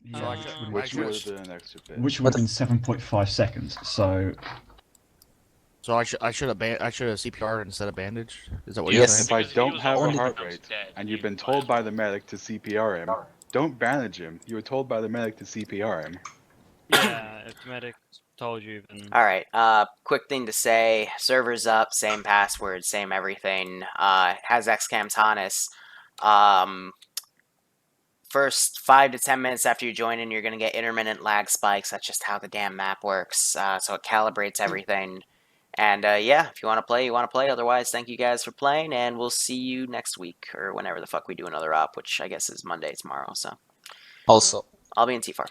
Yeah, Which would have been an extra bit. which would have been 7.5 seconds. So So I should have CPR instead of bandage. Is that what you're Yes. saying? If I Because he don't was have a Only heart almost rate dead, and he you've been might told as by well. the medic to CPR him, don't bandage him. You were told by the medic to CPR him. Yeah, if the medic told you, then Alright, quick thing to say. Server's up, same password, same everything. Has XCAM Tanis. First 5 to 10 minutes after you join in, you're going to get intermittent lag spikes. That's just how the damn map works. So it calibrates everything. And yeah, if you want to play, you want to play. Otherwise, thank you guys for playing, and we'll see you next week, or whenever the fuck we do another op, which I guess is Monday tomorrow. So also, I'll be in T4.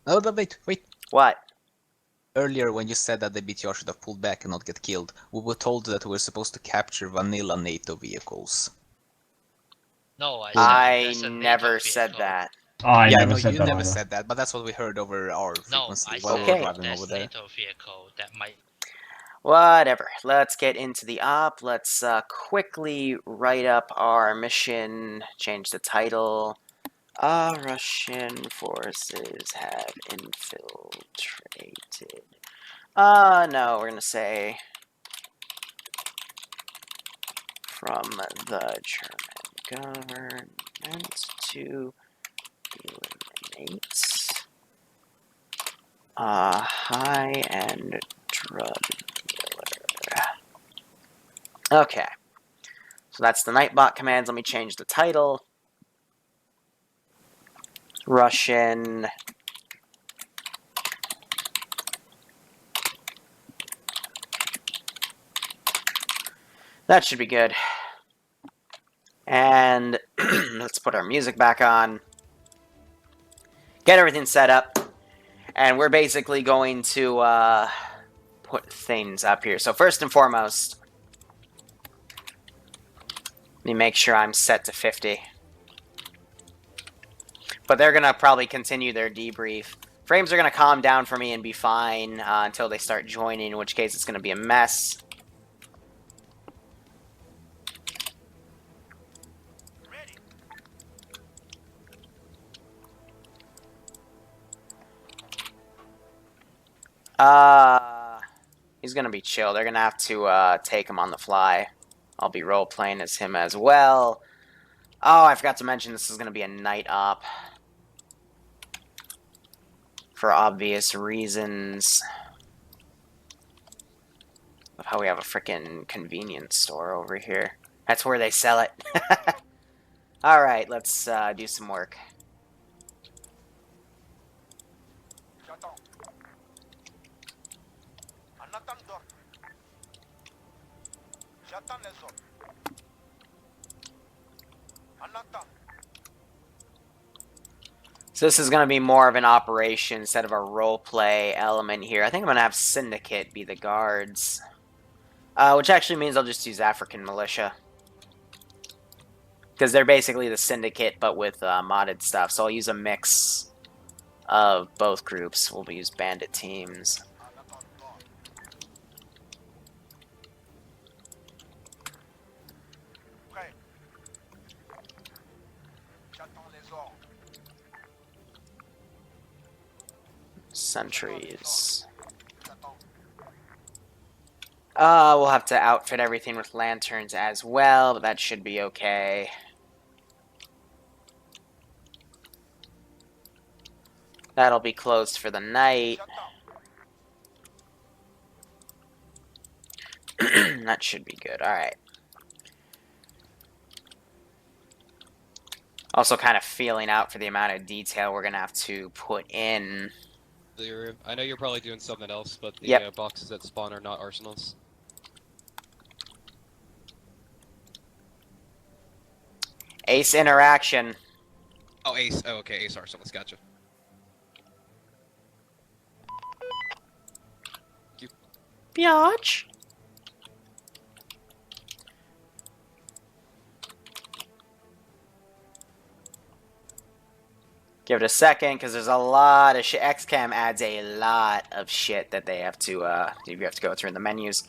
Oh, wait. What? Earlier, when you said that the BTR should have pulled back and not get killed, we were told that we were supposed to capture vanilla NATO vehicles. No, I there's a never NATO said vehicle. that. I Yeah, I never know said you that never either. said that, but that's what we heard over our No, frequency I while we were Okay. driving there's over there. NATO vehicle that might. Whatever. Let's get into the op. Let's quickly write up our mission. Change the title. Russian forces have infiltrated. No, we're gonna say from the German government to eliminate high-end drug dealer. Okay. So that's the Nightbot commands. Let me change the title. Russian that should be good. And let's put our music back on. Get everything set up. And we're basically going to put things up here. So first and foremost, let me make sure I'm set to 50. But they're going to probably continue their debrief. Frames are going to calm down for me and be fine until they start joining, in which case it's going to be a mess. He's going to be chill. They're going to have to take him on the fly. I'll be role-playing as him as well. Oh, I forgot to mention this is going to be a night op. For obvious reasons. Of how we have a freaking convenience store over here. That's where they sell it. Alright, let's do some work. So this is going to be more of an operation instead of a roleplay element here. I think I'm going to have Syndicate be the guards. Which actually means I'll just use African Militia. Because they're basically the Syndicate, but with modded stuff. So I'll use a mix of both groups. We'll use bandit teams. Sentries. We'll have to outfit everything with lanterns as well, but that should be okay. That'll be closed for the night. That should be good. Alright. Also kind of feeling out for the amount of detail we're going to have to put in. I know you're probably doing something else, but the Yep. boxes that spawn are not arsenals. Ace interaction. Oh, Ace. Oh, okay, Ace arsenals. Gotcha. Biatch. Give it a second, because there's a lot of shit. XCAM adds a lot of shit that they have to, you have to go through in the menus.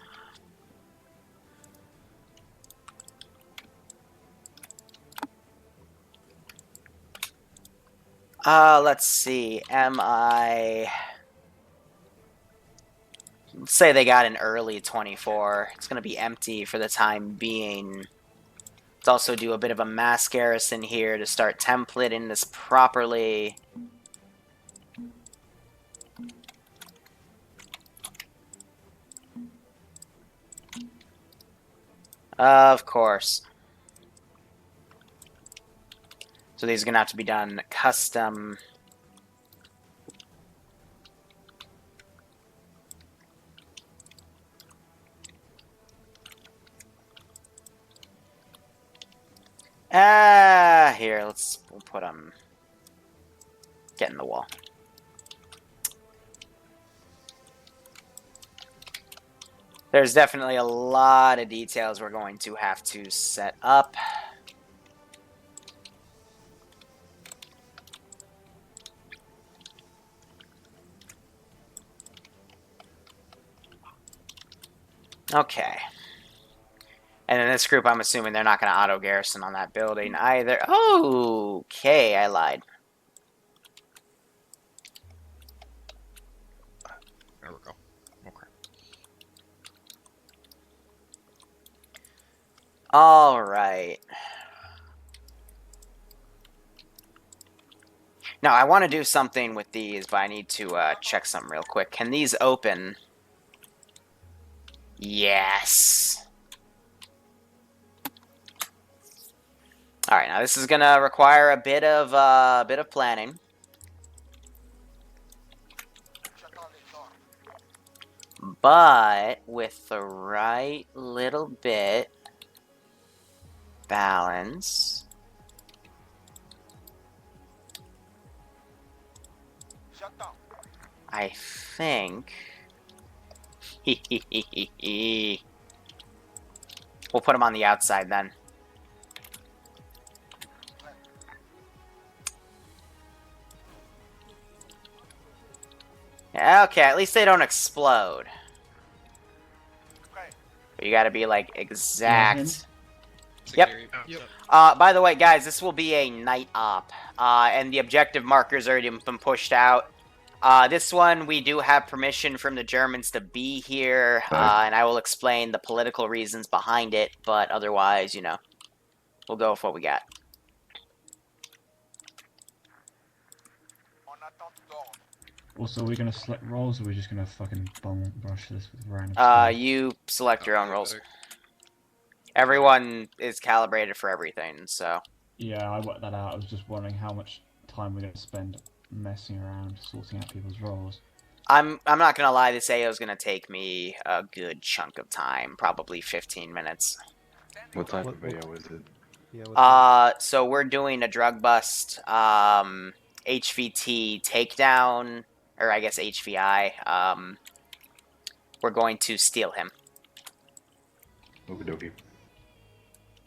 Let's see. Am I... Let's say they got an early 24. It's going to be empty for the time being. Let's also do a bit of a mass garrison here to start templating this properly. Of course. So these are going to have to be done custom. Here, we'll put them, get in the wall. There's definitely a lot of details we're going to have to set up. Okay. And in this group, I'm assuming they're not going to auto-garrison on that building either. Okay, I lied. There we go. Okay. Alright. Now, I want to do something with these, but I need to check something real quick. Can these open? Yes. All right, now this is gonna require a bit of planning. But with the right little bit balance, I think we'll put them on the outside then. Okay, at least they don't explode. But you gotta be like exact. Yep. By the way, guys, this will be a night op, and the objective marker's already been pushed out. This one, we do have permission from the Germans to be here, and I will explain the political reasons behind it, but otherwise, you know, we'll go with what we got. Also, are we gonna select roles, or are we just gonna fucking bum rush this with random stuff? You select your own roles. Everyone is calibrated for everything, so... Yeah, I worked that out. I was just wondering how much time we're gonna spend messing around, sorting out people's roles. I'm not gonna lie, this AO is gonna take me a good chunk of time, probably 15 minutes. What type of AO is it? Yeah, So we're doing a drug bust, HVT takedown, or I guess HVI. We're going to steal him. Okie dokie.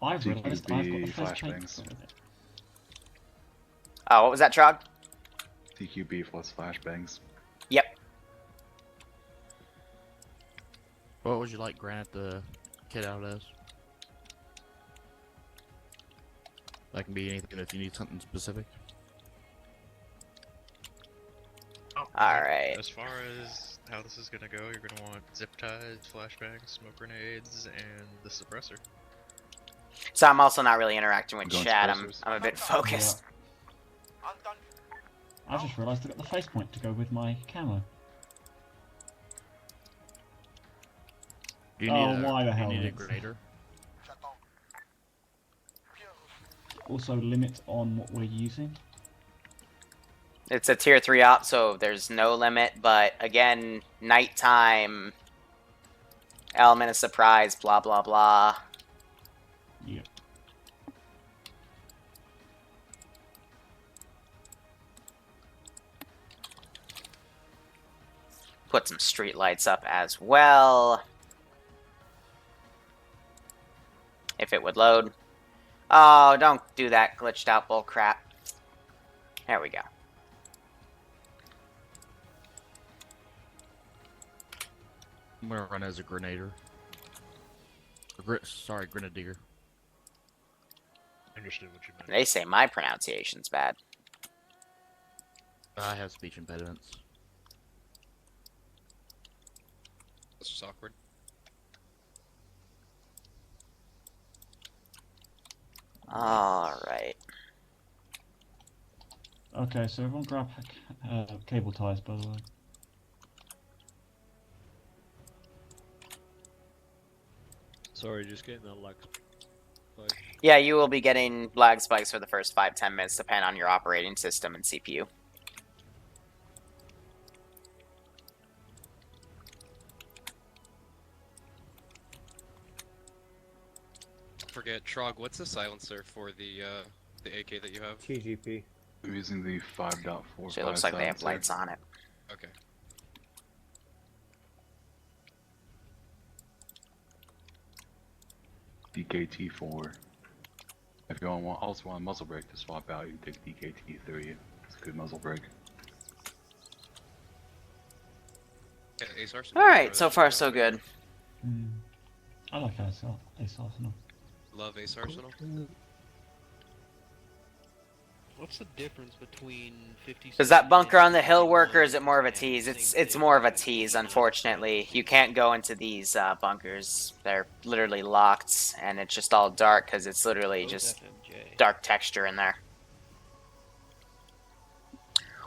I've realised I've got the TQB first take flashbangs. with it. Oh, what was that, Trog? TQB plus flashbangs. Yep. What would you like Granite to kit out as? That can be anything if you need something specific. Alright. As far as how this is gonna go, you're gonna want zip ties, flashbangs, smoke grenades, and the suppressor. So I'm also not really interacting with Going chat. suppressors. I'm a bit focused. I just realised I got the face point to go with my camo. Do you Oh, need why the hell Do you need a is- grenader? Also, limit on what we're using. It's a tier 3 op, so there's no limit, but again, nighttime, element of surprise, blah blah blah. Yep. Put some street lights up as well. If it would load. Oh, don't do that glitched out bull crap. There we go. I'm gonna run as a grenader. Sorry, grenadier. I understood what you meant. They say my pronunciation's bad. I have speech impediments. That's just awkward. Alright. Okay, so everyone grab cable ties, by the way. Sorry, just getting that lag. Like, Yeah, you will be getting lag spikes for the first 5-10 minutes, depending on your operating system and CPU. Forget Trog. What's the silencer for the AK that you have? TGP. I'm using the 5.45 So it looks like they have silencer. lights on it. Okay. DKT4. If you also want a muzzle brake to swap out, you can take DKT3. It's a good muzzle brake. Yeah, Ace Arsenal. Alright, so far so good. I like Ace Arsenal. Love Ace Arsenal. What's the difference between 50? Is that bunker on the hill work, or is it more of a tease? It's more of a tease, unfortunately. You can't go into these bunkers. They're literally locked, and it's just all dark because it's literally just dark texture in there.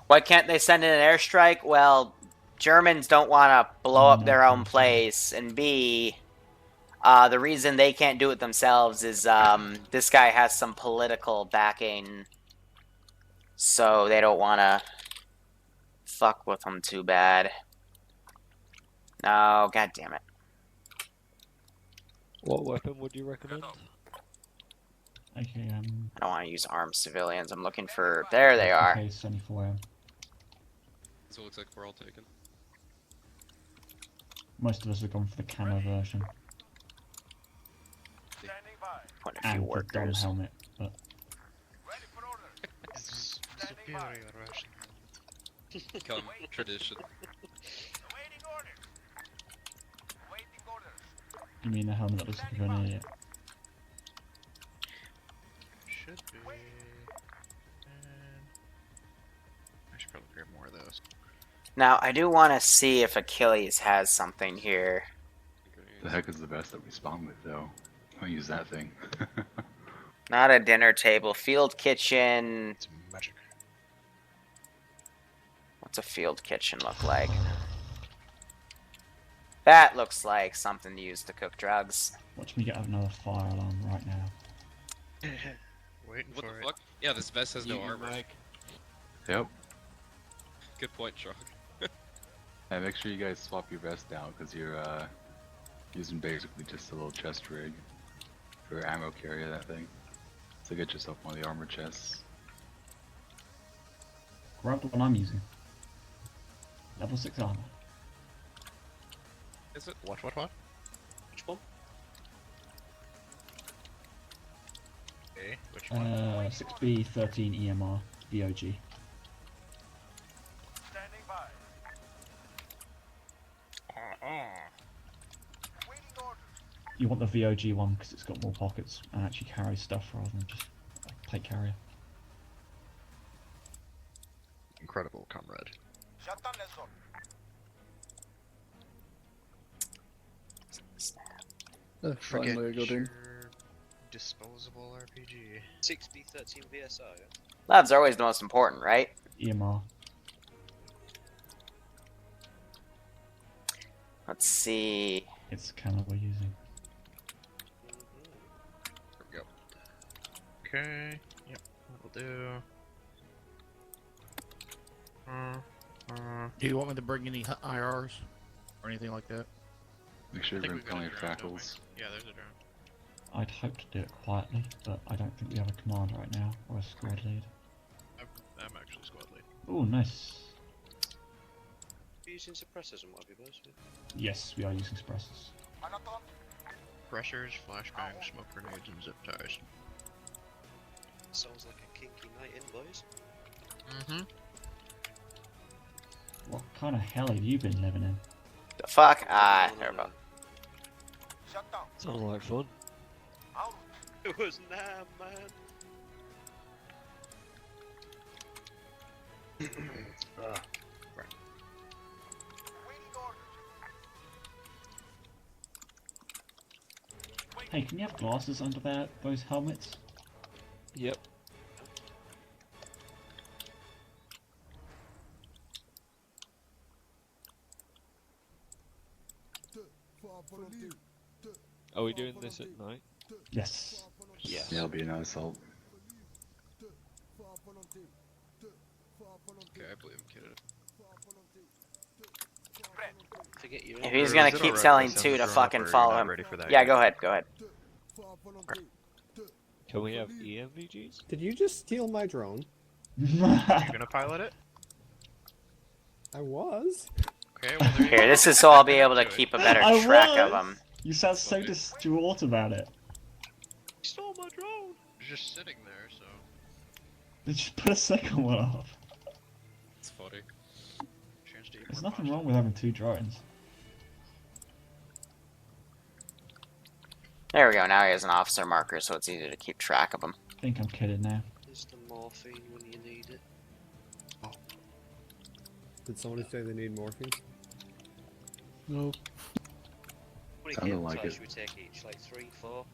Why can't they send in an airstrike? Well, Germans don't want to blow up their own place, and B, the reason they can't do it themselves is this guy has some political backing. So they don't want to fuck with them too bad. No, god damn it. what weapon would you recommend? Okay, I don't want to use armed civilians. I'm looking for... There they are. Okay, 74M. So it looks like we're all taken. Most of us have gone for the camo version. Put a few And the dumb workers. helmet, but Superior Russian. Become tradition. you mean the helmet that looks like an idiot? Should be. I should probably grab more of those. Now, I do want to see if Achilles has something here. The heck is the best that we spawn with, though? I'll use that thing. Not a dinner table. Field kitchen. It's magic. What's a field kitchen look like? That looks like something used to cook drugs. Watch me get another fire alarm right now. Waiting What for the it. fuck? Yeah, this vest has no armor. Yep. Good point, Trog. And make sure you guys swap your vest down, because you're using basically just a little chest rig for ammo carrier, that thing. So get yourself one of the armor chests. Grab the one I'm using. Level 6 armor. Is it? What? Which one? Okay, which one? 6B 13 EMR VOG. You want the VOG one because it's got more pockets and actually carries stuff rather than just a plate carrier. Incredible, comrade. Finally I got in. your disposable RPG. 6B13 VSR, yeah? Labs are always the most important, right? EMR. Let's see. It's the camo we're using. There we go. Okay, yep, that'll do. Do you want me to bring any IRs or anything like that? Make sure I you think bring we've got plenty a of drone, don't we? crackles. Yeah, there's a drone. I'd hope to do it quietly, but I don't think we have a command right now or a squad lead. I'm actually squad lead. Oh, nice. Are you using suppressors and what have you guys? Yes, we are using suppressors. Pressures, flashbangs, smoke grenades, and zip ties. Sounds like a kinky night in, boys. Mm-hmm. What kind of hell have you been living in? The fuck? Ah, never mind. Sounds like fun. It was nah, man. Hey, can you have glasses under those helmets? Yep. Are we doing this at night? Yes. Yes. Yeah, it'll be an assault. Okay, I believe I'm kidding. If he's gonna keep telling two to fucking follow him. Yeah, go ahead, go ahead. Can we have EMVGs? Did you just steal my drone? You gonna pilot it? I was. Okay, well there you Here, go. this is so I'll be able to keep a better I track of was! them. You sound so distraught about it. Stole my drone! It's just sitting there, so. They just put a second one off. It's funny. Chance to eat There's more nothing pasta. wrong with having 2 drones. There we go, now he has an officer marker, so it's easy to keep track of him. I think I'm kidding now. There's the morphine when you need it. Did somebody say they need morphine? No. Sounded like it. Should we take each, like 3, 4?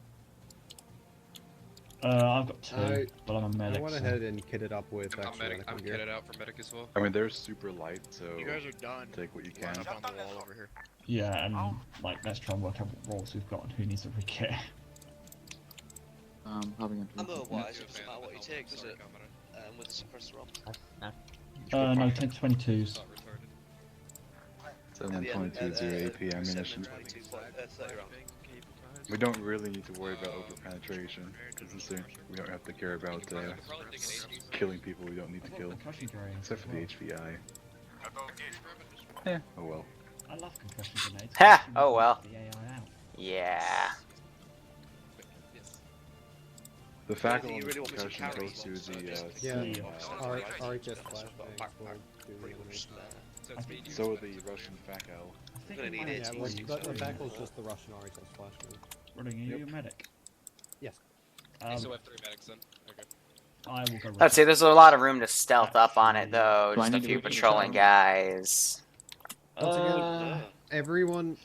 I've got 2, I- but I'm a medic. I went so- ahead and kitted up with I'm, extra medic, I'm medical gear. kitted out for medic as well. I mean, they're super light, so You guys are done. take what you Line can. up on the wall over here. Yeah, and like let's try and work out what roles we've got and who needs a re-kit. Otherwise, it doesn't matter what you take, does it? With the suppressor on. No, 10-22s. Not retarded. 722 0 AP ammunition. We don't really need to worry about over-penetration, because we don't have to care about killing people we don't need to kill, Concussion grenades. except for the as HVI. Yeah, oh well. well. I love concussion grenades. Ha! They Oh well. keep the AI out. Yeah. Yes. The fact you that really want me to concussion carry goes to those, the Yeah, Yeah. RHS flashbangs will do the animation. So it's me and you. So will the Russian FACAL. I think Gonna we need might it. have Yeah, one. the backhoe's just the Russian RHS flashbang. Running, are you a medic? Yes. So we have 3 medics then. Okay. I will go with Let's see, that. there's a lot of room to stealth up on it though. Do I Just a need to few repeat patrolling that? guys. Once again, everyone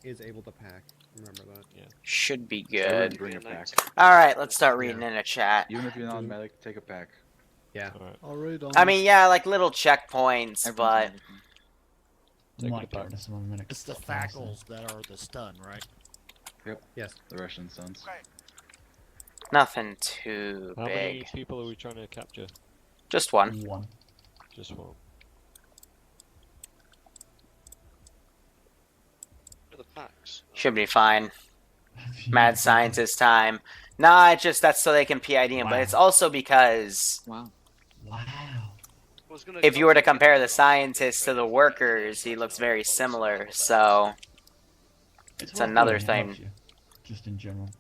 is able to pack. Remember that. Yeah. Should be Everyone good. bring a pack. Alright, let's start reading in a chat. Even if you're not a medic, take a pack. Yeah. Alright. I mean, yeah, like little checkpoints, but Take Might it get back. rid of some of the medics. It's the quite fast, though. fackles that are the stun, right? Yes. The Russian sons. nothing too How many big. people are we trying to capture? Just one. One. Just one. The packs. Should be fine. Mad scientist time. Nah, it's just that's so they can PID him, but it's also because Wow. Wow. if you were to compare the scientists to the workers, he looks very similar, so It's another worth doing, it helps thing. you, just in general.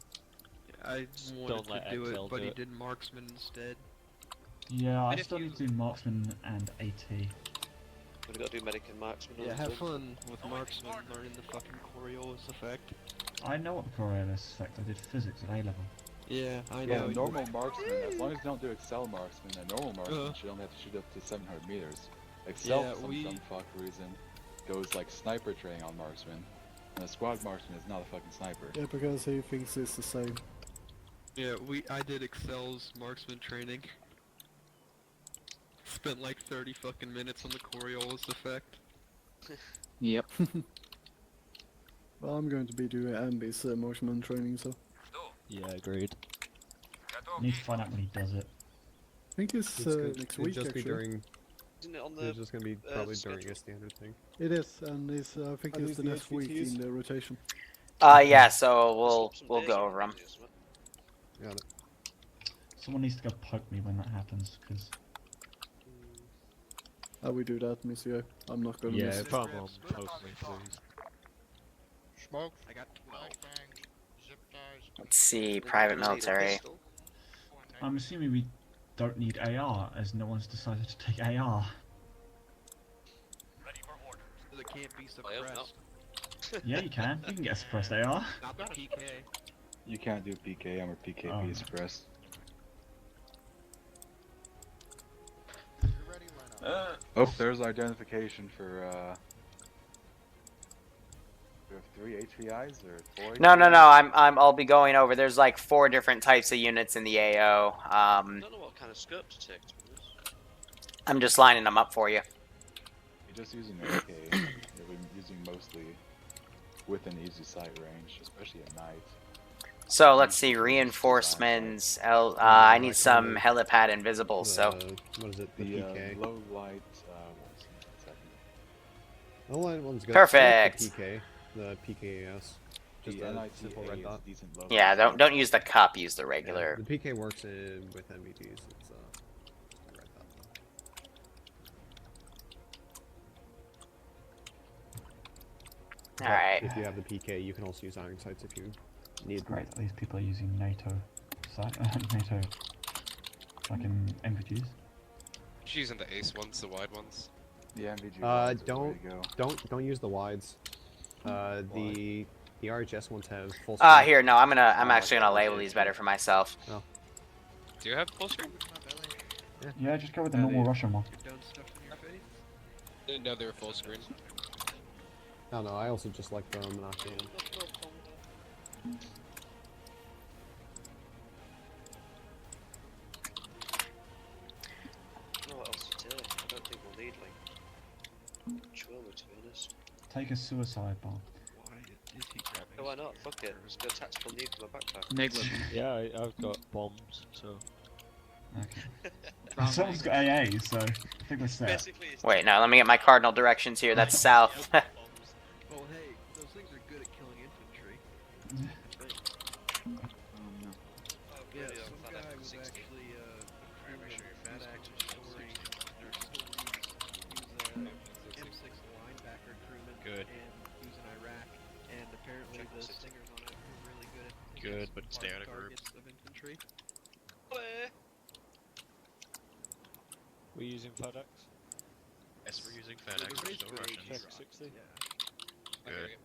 I wanted Wanted to to do Excel it, but do he it. did marksman instead. Yeah, I And if still you- need to do marksman and AT. We've got to do medic and marksman. Yeah, have fun with marksman learning the fucking Coriolis effect. I know what the Coriolis effect. I did physics at A level. Yeah, I Yeah, know. normal marksman, as long as you don't do Excel marksman, a normal marksman Uh-huh. should only have to shoot up to 700 meters. Excel, Yeah, for some we- dumb fuck reason, goes like sniper training on marksman, and a squad marksman is not a fucking sniper. Yeah, because he thinks it's the same. Yeah, I did Excel's marksman training. Spent like 30 fucking minutes on the Coriolis effect. Yep. Well, I'm going to be doing Ambi's marksman training, so Yeah, agreed. I need to find out when he does it. I think it's next week. Just be actually. during. Isn't it on It's just gonna be probably during schedule? a standard thing. It is, and it's I think Are it's these the the next week HVTs? in the rotation. Yeah, so we'll go over them. Got it. Someone needs to go poke me when that happens, because How we do that, Monsieur? I'm not gonna Yeah, miss. if I'm on, post me, please. Smoke. I got 12. Zip ties. Let's see, private military. I'm assuming we don't need AR, as no one's decided to take AR. It can't be I hope suppressed. Yeah, you can. You can get a suppressed AR. Not the PK. You can't do PKM or PKP Oh. suppressed. Oh, there's identification for, we have 3 HVIs or 4 No, no, HVIs? no. I'll be going over. There's like 4 different types of units in the AO. I don't know what kind of scope to take, to be honest. I'm just lining them up for you. You're just using AK. You'll be using mostly within easy sight range, especially at night. So let's see, reinforcements. I need some helipad invisible. So what is it? The PK. Low light. One second. The low light one's good. Perfect. The PK, the PKAS. Just The a simple red dot. yeah, don't use the cup. Use the regular. The PK works with MVTs. It's a red dot. All right. If you have the PK, you can also use iron sights if you need. Great, these people are using NATO site, NATO, like in MVGs. Just using the ace ones, the wide ones. The MVG. Don't use the wides. The RHS ones have full. Here, no, I'm actually gonna label these better for myself. Oh. Do you have full screen? Yeah, just go with the normal Russian one. Didn't know they were full screen. Oh no, I also just like the Monopoly one. I don't know what else to take. I don't think we'll need like trauma, to be honest. Take a suicide bomb. No, why not? Fuck it. Let's go tactical nuke in my backpack. Negligent. Yeah, I've got bombs, so. Okay. Someone's got AA, so I think we're set. Wait, no, let me get my cardinal directions here. That's south. Well, hey, those things are good at killing infantry. Yeah, some guy was actually, fat axe storing their soldiers use M6 linebacker crewman and use in Iraq, and apparently the stingers on it were really good at Good, but stay out of group. targets of infantry. We're using FedEx? Yes, we're using FedEx, we're still Russians. Check 60? Good.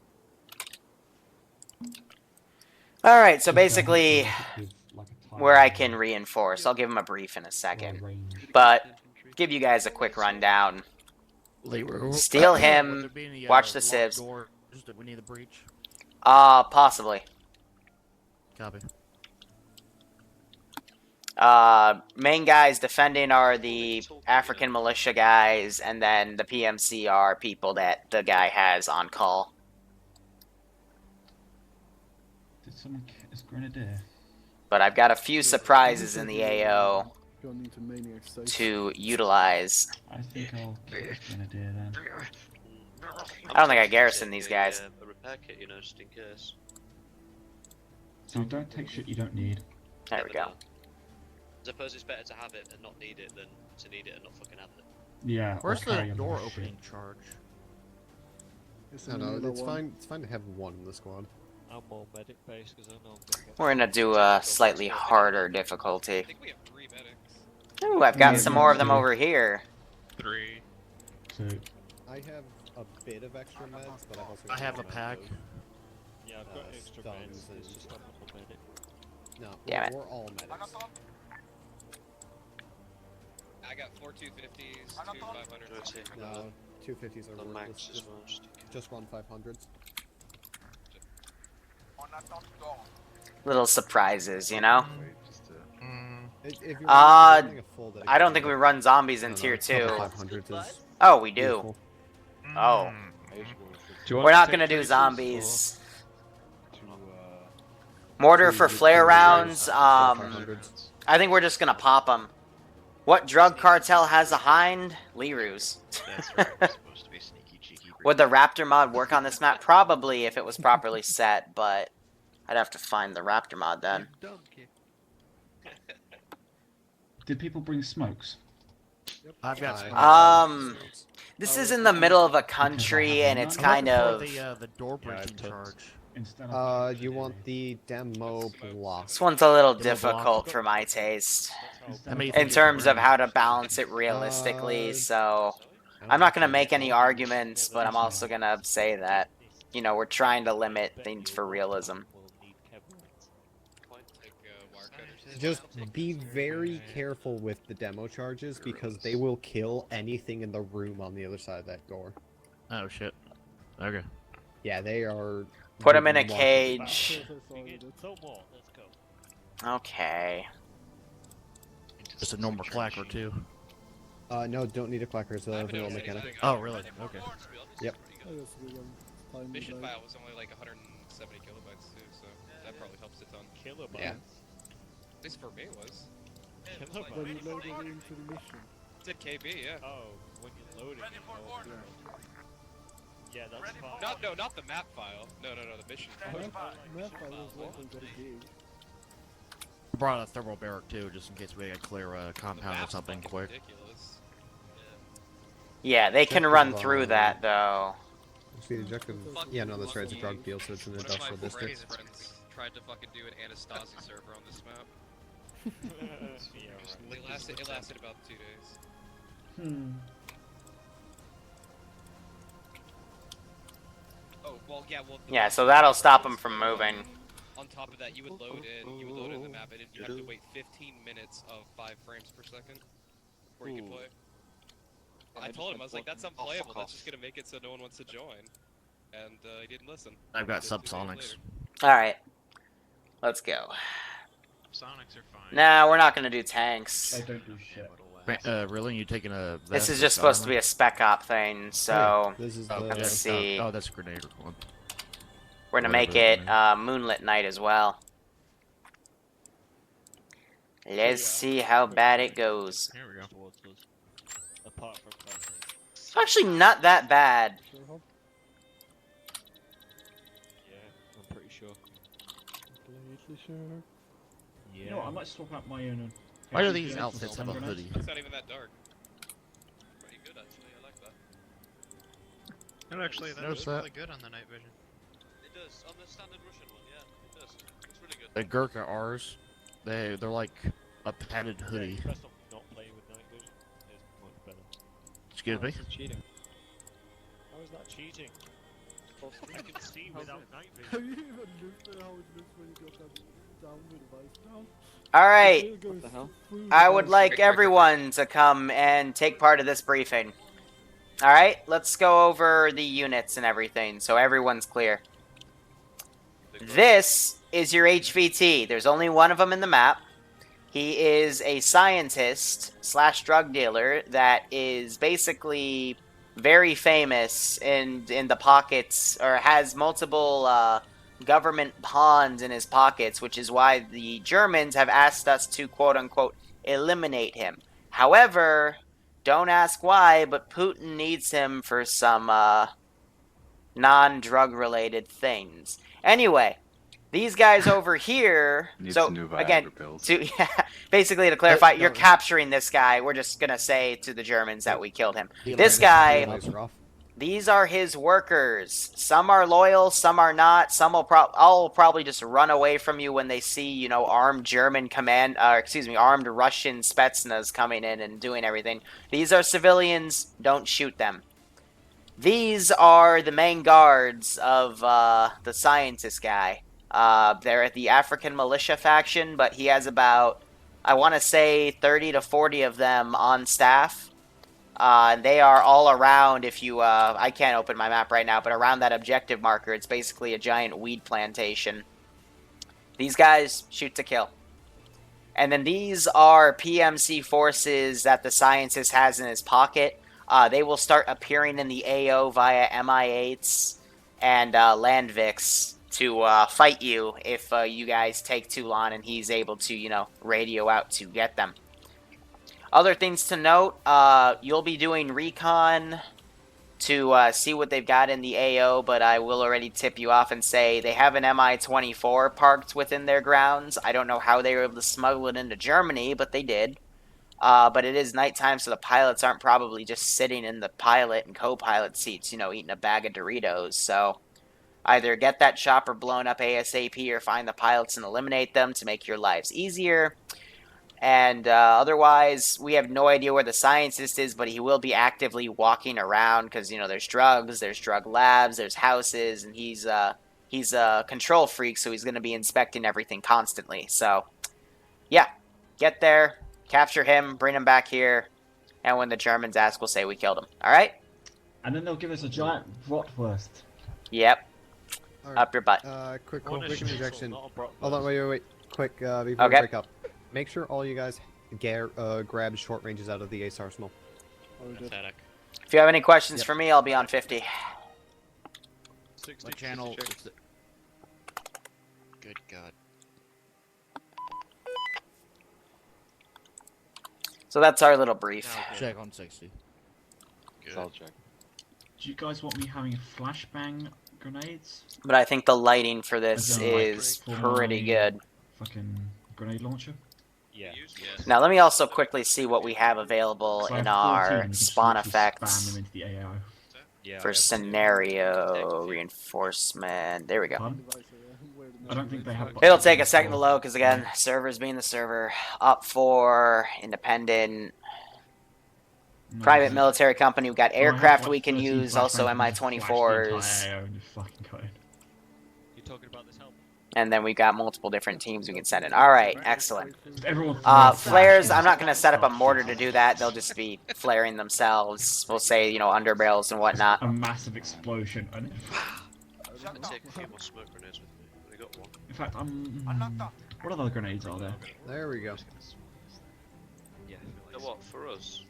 All right, so basically, where I can reinforce, I'll give him a brief in a second, but give you guys a quick rundown. Steal him. Watch the sieves. Do we need a breach? Possibly. Copy. Main guys defending are the African militia guys, and then the PMC are people that the guy has on call. Did someone kill his grenadier? But I've got a few surprises in the AO to utilize. I think I'll kill his grenadier then. I don't think I garrison these guys. A repair kit, you know, just in case. So don't take shit you don't need. There we go. I suppose it's better to have it and not need it than to need it and not fucking have it. Yeah. Where's the carry door on with opening shit. charge? No, it's fine. It's fine to have one in the squad. I'm more medic based because I know I'm gonna get. We're gonna do a slightly harder difficulty. I think we have 3 medics. Ooh, I've got some more of them over here. 3. So I have a bit of extra meds, but I've also. I have a pack. Yeah, I've got extra stuns meds, it's and- just I'm not a medic. No, Damn it. we're all medics. I got 4 250s, 2 500s. No, 250s are The worthless. max as well, Just run 500s. Little surprises, you know? If you're Uh, running a full I don't think we run zombies in No, tier couple 2. 500s is Oh, we do. useful. Oh. Do you want We're to not take gonna do breaches, zombies. Mortar for flare rounds, I think we're just gonna pop them. What drug cartel has a hind? Liru's. That's right, we're supposed to be sneaky cheeky. Would the Raptor mod work on this map? Probably if it was properly set, but I'd have to find the Raptor mod then. Dumb kid. did people bring smokes? I've got. This is in the middle of a country, and it's kind of. The door breaking charge. Instead of You want the demo block. This one's a little difficult for my taste, in terms of how to balance it realistically. So, I'm not gonna make any arguments, but I'm also gonna say that, you know, we're trying to limit things for realism. just be very careful with the demo charges because they will kill anything in the room on the other side of that door. Oh shit. Okay. Yeah, they are. Put him in a remarkably cage. Let's go. Okay. Just a normal clacker too. No, don't need a clacker. It's a vanilla mechanic. Oh really? Okay. Yep. Mission file was only like 170 kilobytes too, so that probably helps a ton. Kilobytes. Yeah. At least for me it was. Kilobytes. When you loaded it into the mission. It said KB, yeah. Oh, when you loaded it. Yeah, that's fine. Not the map file. No, the mission file. Map file was like we got a game. Brought a thermal barrack too, just in case we gotta clear a compound or something quick. Ridiculous. Yeah, they can run through that though. What's the objective? Yeah, no, that's right. It's a drug deal, so it's an industrial district. Friends tried to fucking do an Anastasi server on this map. It lasted about 2 days. Oh, well, yeah, Yeah, so that'll stop them from moving. On top of that, you would load in the map, and you have to wait 15 minutes of 5 frames per second before you can play. I told him, I was like, that's unplayable, that's just gonna make it so no one wants to join. And he didn't listen. I've got subsonics. Alright. Let's go. Sonics are fine. Nah, we're not gonna do tanks. They don't do shit. Really? You taking a? This is just supposed to be a spec op thing, so This is let's see. Oh, that's a grenade one. We're gonna make it moonlit night as well. Let's see how bad it goes. Here we go. Apart from It's actually not that bad. Yeah, I'm pretty sure. Completely sure. Yeah. You know what, I might swap out my own. Why do these outfits have a hoodie? It's not even that dark. Pretty good, actually, I like that. No, actually, that looks really good on the night vision. It does. On the standard Russian one, yeah. It does. It's really good. The Gurkha R's, they're like a padded hoodie. Press on not playing with night vision is much better. Excuse me? Cheating. How is that cheating? You can see without night vision. Have you even looked at how it looks when you got that downward device down? Alright. I would like everyone to come and take part of this briefing. Alright, let's go over the units and everything so everyone's clear. This is your HVT. There's only one of them in the map. He is a scientist slash drug dealer that is basically very famous in the pockets, or has multiple government pawns in his pockets, which is why the Germans have asked us to quote-unquote eliminate him. However, don't ask why, but Putin needs him for some non-drug related things. Anyway, these guys over here. Needs so new Viagra again, pills. basically to clarify, you're capturing this guy. We're just gonna say to the Germans that we killed him. This guy. These are his workers. Some are loyal, some are not. Some will all probably just run away from you when they see, you know, armed German armed Russian Spetsnaz coming in and doing everything. These are civilians. Don't shoot them. These are the main guards of the scientist guy. They're at the African militia faction, but he has about, I want to say, 30 to 40 of them on staff. They are all around, if you, I can't open my map right now, but around that objective marker, it's basically a giant weed plantation. These guys shoot to kill. And then these are PMC forces that the scientist has in his pocket. They will start appearing in the AO via MI8s and Landviks to fight you if you guys take too long and he's able to, you know, radio out to get them. Other things to note, you'll be doing recon to see what they've got in the AO, but I will already tip you off and say they have an Mi-24 parked within their grounds. I don't know how they were able to smuggle it into Germany, but they did. But it is nighttime, so the pilots aren't probably just sitting in the pilot and co-pilot seats, you know, eating a bag of Doritos. So either get that chopper blown up ASAP or find the pilots and eliminate them to make your lives easier. And otherwise, we have no idea where the scientist is, but he will be actively walking around because, you know, there's drugs, there's drug labs, there's houses, and he's a control freak, so he's going to be inspecting everything constantly. So Yeah, get there, capture him, bring him back here, and when the Germans ask, we'll say we killed him. All right? And then they'll give us a giant Rotwurst. Yep. Alright, Up your butt. Quick I want a quick schnitzel, interjection. not a bratwurst. Hold on, wait. Quick, before we Okay. break up. Make sure all you guys grab short ranges out of the ace arsenal. Pathetic. If you have any questions for me, I'll be on 50. 60, What channel? 60. Good God. So that's our little brief. Check on 60. Good. I'll check. Do you guys want me having flashbang grenades? But I think the lighting for this As in, like, is for pretty my good. Fucking grenade launcher? Yeah. Now let me also quickly see what we have available So I in have 14, our you can spawn literally spam effects them into the AO. Yeah. for scenario reinforcement. There we go. Pardon? I don't think they have. It'll take a second to load because again, servers being the server. Up for independent No, private it's- military company. We've got Oh, I have, aircraft like, we can 13 use. Also flashbangs and just flash the Mi-24s. entire AO and just fucking go in. You talking about this help? And then we got multiple different teams we can send in. All right, excellent. Everyone Flares, I'm not going to set up a mortar to do that. They'll just be flaring themselves. We'll say, you know, underbarrels and whatnot. A massive explosion. And I'm gonna take a few more smoke grenades with me. I got one. in fact, what other grenades are there? There we go. Yeah. The what for us?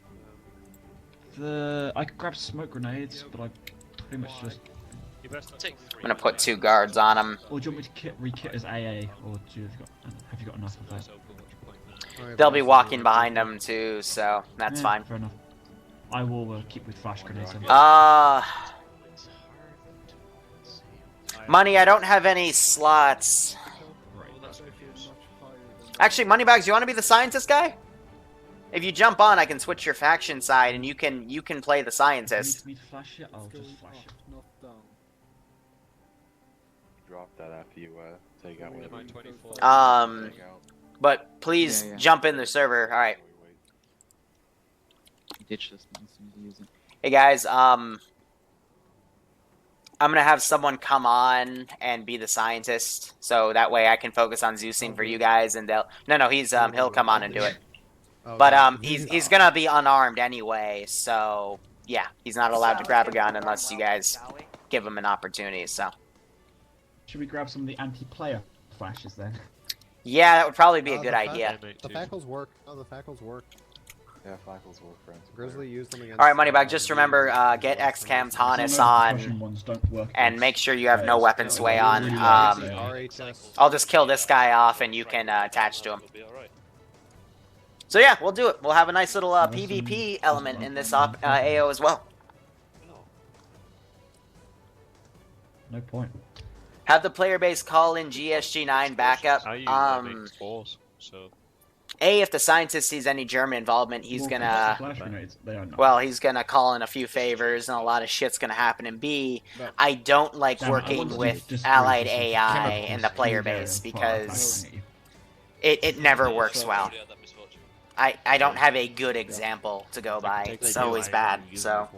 I could grab smoke grenades, but I pretty much just. Take I'm 3. going to put 2 guards on them. Or do you want me to re-kit as AA, or have you got enough of that? Alright, They'll be boys, walking behind them too, so that's Yeah, fine. Fair enough. I will keep with flash grenades. Then. Money, I don't have any slots. Actually, Moneybags, you want to be the scientist guy? If you jump on, I can switch your faction side, and you can play the scientist. Need me to flash it? I'll just flash it. Drop that after you take out whatever. Take out. But please jump in the server. All right. Ditch this one as soon as you use it. Hey guys, I'm gonna have someone come on and be the scientist, so that way I can focus on Zeusing for you guys, and they'll. No, he'll come on and do it. But he's gonna be unarmed anyway, so yeah, he's not allowed to grab a gun unless you guys give him an opportunity. So. Should we grab some of the anti-player flashes then? Yeah, that would probably be a good idea. The fackles work. Oh, the fackles work. Yeah, fackles work, friends. Grizzly used them against. All right, Moneybag. Just remember, get XCAM's harness on, and make sure you have no weapon sway on. I'll just kill this guy off, and you can attach to him. So yeah, we'll do it. We'll have a nice little PvP element in this AO as well. No point. Have the player base call in GSG9 backup. So If the scientist sees any German involvement, he's gonna. Flash grenades, they are not. Well, he's gonna call in a few favors, and a lot of shit's gonna happen. And B, I don't like Damn it, I working wanted to with just allied briefly say AI chemicals in the player in there base before I because flash it never works well. I don't have a good example to go by. It's always bad. So.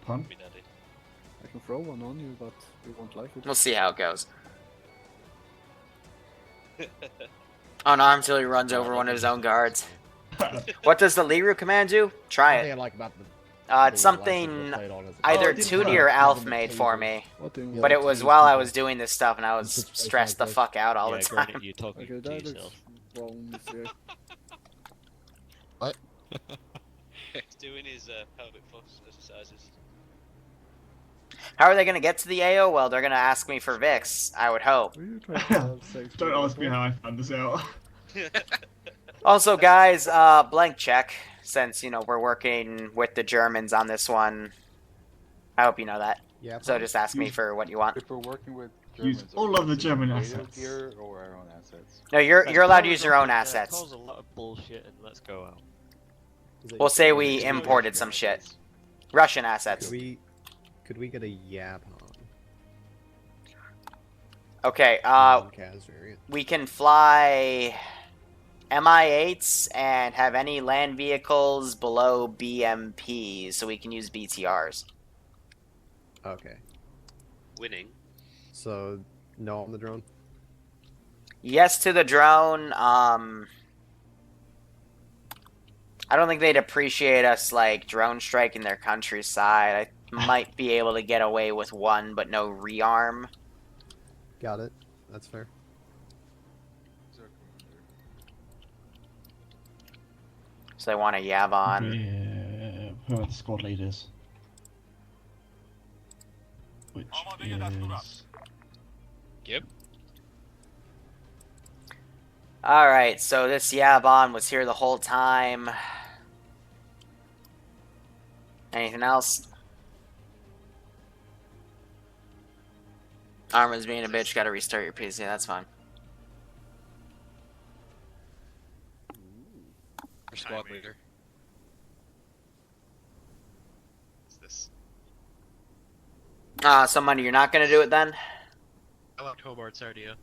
Pun? I can throw one on you, but you won't like it. We'll see how it goes. Unarmed till he runs over one of his own guards. What does the Liru command do? Try it. It's something either Tootie or Alf made for me. But it was while I was doing this stuff and I was stressed the fuck out all the time. You're talking to yourself. What? He's doing his pelvic thrust exercises. How are they going to get to the AO? Well, they're going to ask me for Vix, I would hope. Don't ask me how I found this out. Also, guys, blank check, since, you know, we're working with the Germans on this one. I hope you know that. Yeah. So just ask me for what you want. If we're working with Use Germans, all of the German assets. Here or our own assets. No, you're allowed to use your own assets. Cause a lot of bullshit and let's go out. We'll say we imported some shit. Russian assets. Could we get a yap on? Okay, Kaz variant. we can fly Mi-8s and have any land vehicles below BMPs, so we can use BTRs. Okay. Winning. So no on the drone. Yes to the drone. I don't think they'd appreciate us, like, drone striking their countryside. I might be able to get away with one, but no rearm. Got it. That's fair. So they want a Yavon. Yeah, who are the squad leaders? Which is... Yep. Alright, so this Yavon was here the whole time. Anything else? Arma's being a bitch, gotta restart your PC, that's fine. Our squad leader. What's this? So Money, you're not gonna do it then? I like Hobart's idea.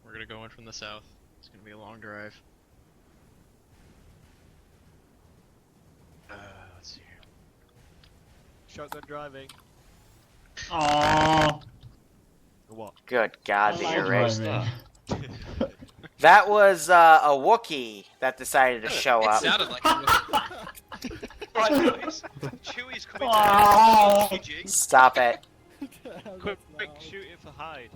We're gonna go in from the south. It's gonna be a long drive. Let's see here. Shotgun driving. Aww. What? Good God, the I like erase. driving. That was a Wookiee that decided to show It up. sounded like it. Right, boys. Chewie's coming Oh. down. GG. Stop it. Quick, shoot it for hide.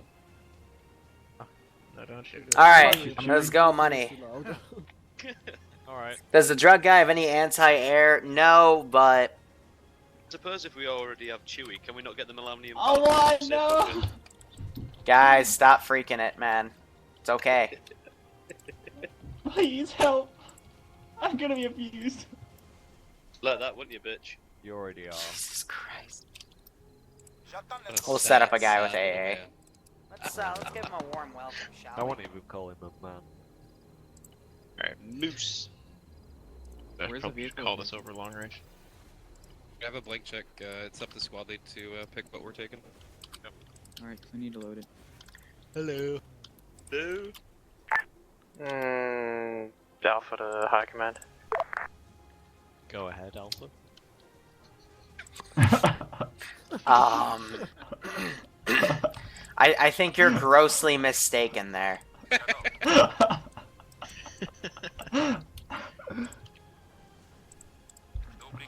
No, don't shoot. Alright, let's go, Money. Alright. Does the drug guy have any anti-air? No, but... Suppose if we already have Chewie, can we not get the Millennium Oh Falcon? my no! Guys, stop freaking it, man. It's okay. Please help! I'm gonna be abused. Like that, wouldn't you, bitch? You already are. Jesus Christ. What a We'll set up a sad, guy with sad AA. man. Let's give him a warm welcome, shall I won't even call him a man. Alright, Moose. Where's the vehicle? Call this over long range. We have a blank check. It's up to squad lead to pick what we're taking. Alright, we need to load it. Hello. Boo. Alpha to high command. Go ahead, Alpha. I think you're grossly mistaken there.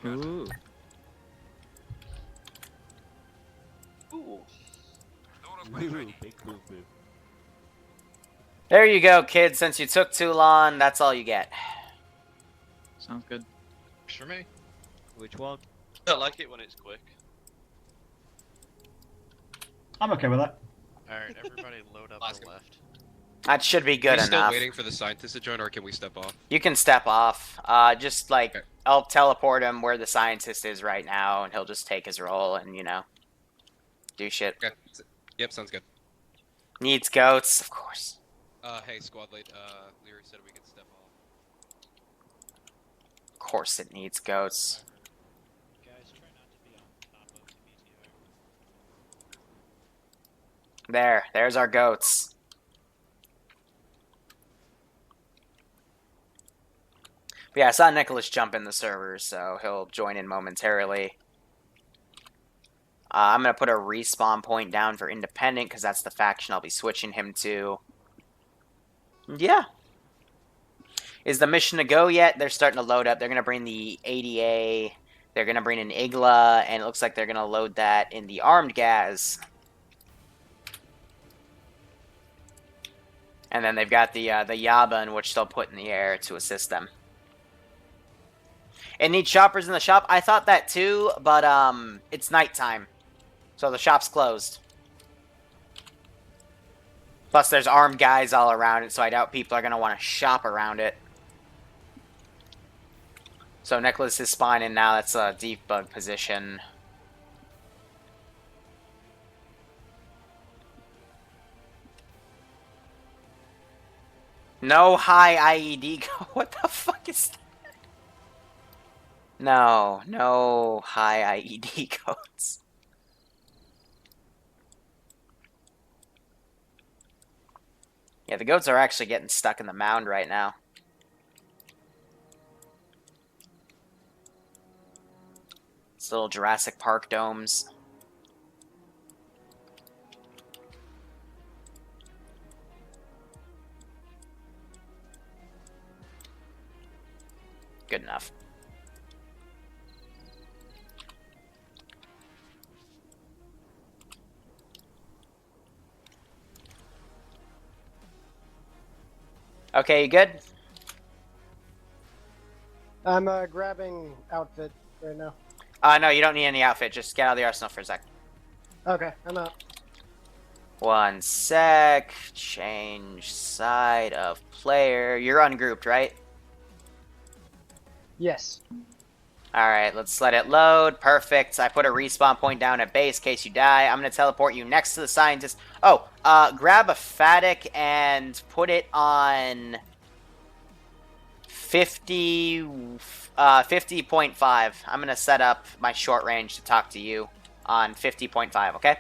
Ooh. Ooh. Big boom boom. There you go, kids. Since you took too long, that's all you get. Sounds good. Works for me. Which one? I like it when it's quick. I'm okay with that. Alright, everybody load up Last the left. That should be good Are we still enough. waiting for the scientist to join, or can we step off? You can step off. Just like Okay. I'll teleport him where the scientist is right now, and he'll just take his role and do shit. Okay. Yep, sounds good. Needs goats, of course. Hey, squad lead. Liru said we could step off. Of course, it needs goats. Guys, try not to be on top of the meteor. There's our goats. But yeah, I saw Nicholas jump in the server, so he'll join in momentarily. I'm going to put a respawn point down for Independent, because that's the faction I'll be switching him to. Yeah. Is the mission to go yet? They're starting to load up. They're going to bring the ADA. They're going to bring an Igla, and it looks like they're going to load that in the armed gas. And then they've got the Yaban, which they'll put in the air to assist them. It needs shoppers in the shop. I thought that too, but it's nighttime. So the shop's closed. Plus there's armed guys all around it, so I doubt people are going to want to shop around it. So Nicholas is spawning now. That's a deep bug position. No high IED. What the fuck is that? No high IED codes. Yeah, the goats are actually getting stuck in the mound right now. It's little Jurassic Park domes. Good enough. Okay, you good? I'm grabbing outfit right now. No, you don't need any outfit. Just get out of the arsenal for a sec. Okay, I'm out. 1 sec. Change side of player. You're ungrouped, right? Yes. Alright, let's let it load. Perfect. I put a respawn point down at base in case you die. I'm going to teleport you next to the scientist. Oh, grab a Fatic and put it on 50.5. I'm going to set up my short range to talk to you on 50.5, okay?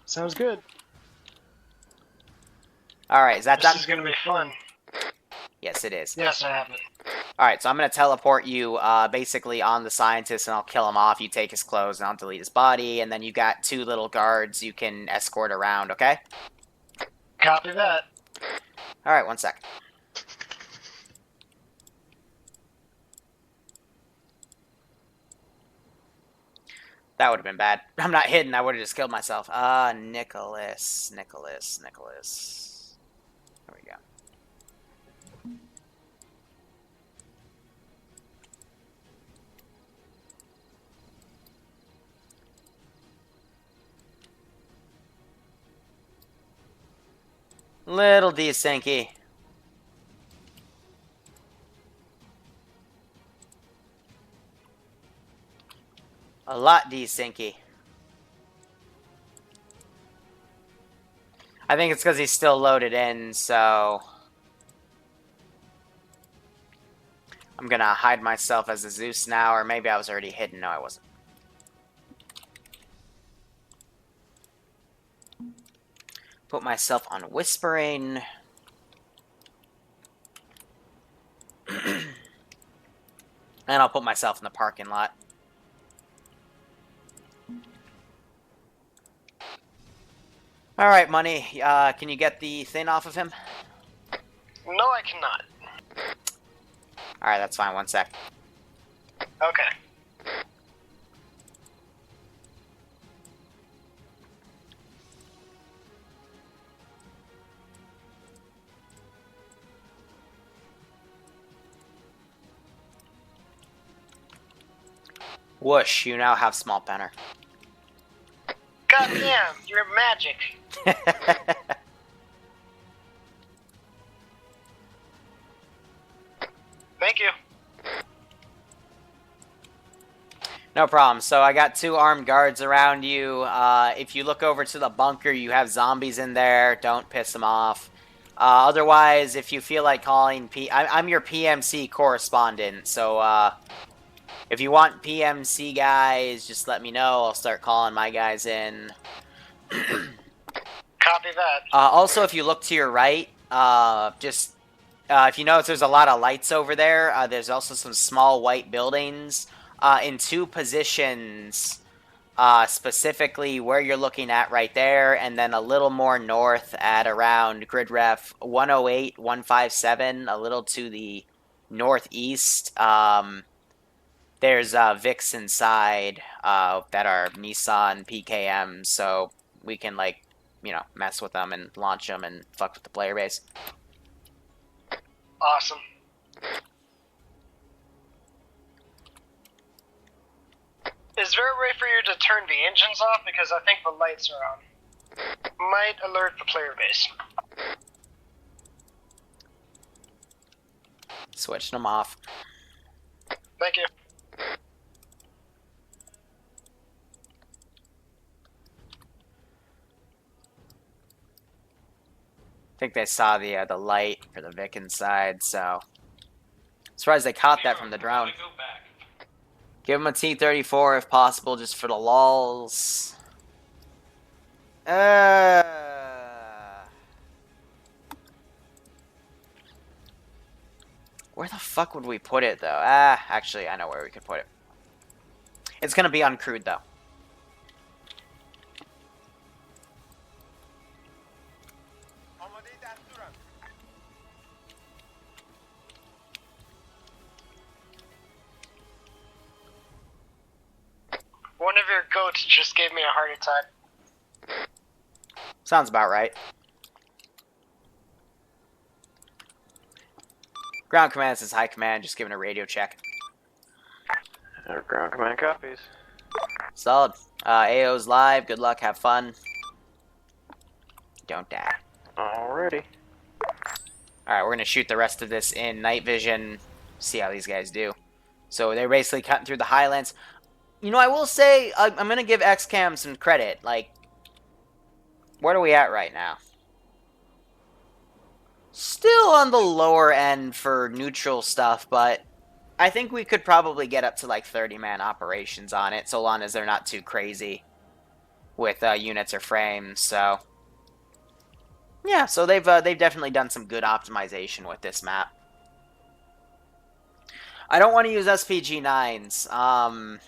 Sounds good. Alright, is that done? This is gonna be fun. Yes, it is. Yes, I have it. Alright, so I'm going to teleport you basically on the scientist, and I'll kill him off. You take his clothes, and I'll delete his body, and then you got 2 little guards you can escort around, okay? Copy that. Alright, 1 sec. That would have been bad. I'm not hidden. I would have just killed myself. Nicholas. There we go. Little desyncy. A lot desyncy. I think it's because he's still loaded in, so I'm gonna hide myself as a Zeus now, or maybe I was already hidden. No, I wasn't. Put myself on whispering. And I'll put myself in the parking lot. Alright, Money, can you get the thing off of him? No, I cannot. Alright, that's fine. 1 sec. Okay. Whoosh, you now have small penner. Goddamn, you're magic. Thank you. No problem. So I got 2 armed guards around you. If you look over to the bunker, you have zombies in there. Don't piss them off. Otherwise, if you feel like calling I'm your PMC correspondent, so if you want PMC guys, just let me know. I'll start calling my guys in. Copy that. Also, if you look to your right, if you notice there's a lot of lights over there, there's also some small white buildings in 2 positions, specifically where you're looking at right there, and then a little more north at around grid ref 108, 157, a little to the northeast. There's Vicks inside that are Nissan PKM, so we can, like, you know, mess with them and launch them and fuck with the player base. Awesome. Is there a way for you to turn the engines off? Because I think the lights are on. Might alert the player base. Switching them off. Thank you. I think they saw the light for the Vic inside, so surprised they caught that from the drone. Give him a T-34 if possible, just for the lulz. Where the fuck would we put it, though? Actually, I know where we could put it. It's gonna be uncrewed, though. boat just gave me a heart attack. Sounds about right. Ground command says high command, just giving a radio check. Ground command copies. Solid. AO's live. Good luck. Have fun. Don't die. Alrighty. Alright, we're going to shoot the rest of this in night vision. See how these guys do. So they're basically cutting through the highlands. You know, I will say, I'm going to give XCAM some credit. Like, what are we at right now? Still on the lower end for neutral stuff, but I think we could probably get up to like 30-man operations on it, so long as they're not too crazy with units or frames. So yeah, so they've definitely done some good optimization with this map. I don't want to use SPG-9s.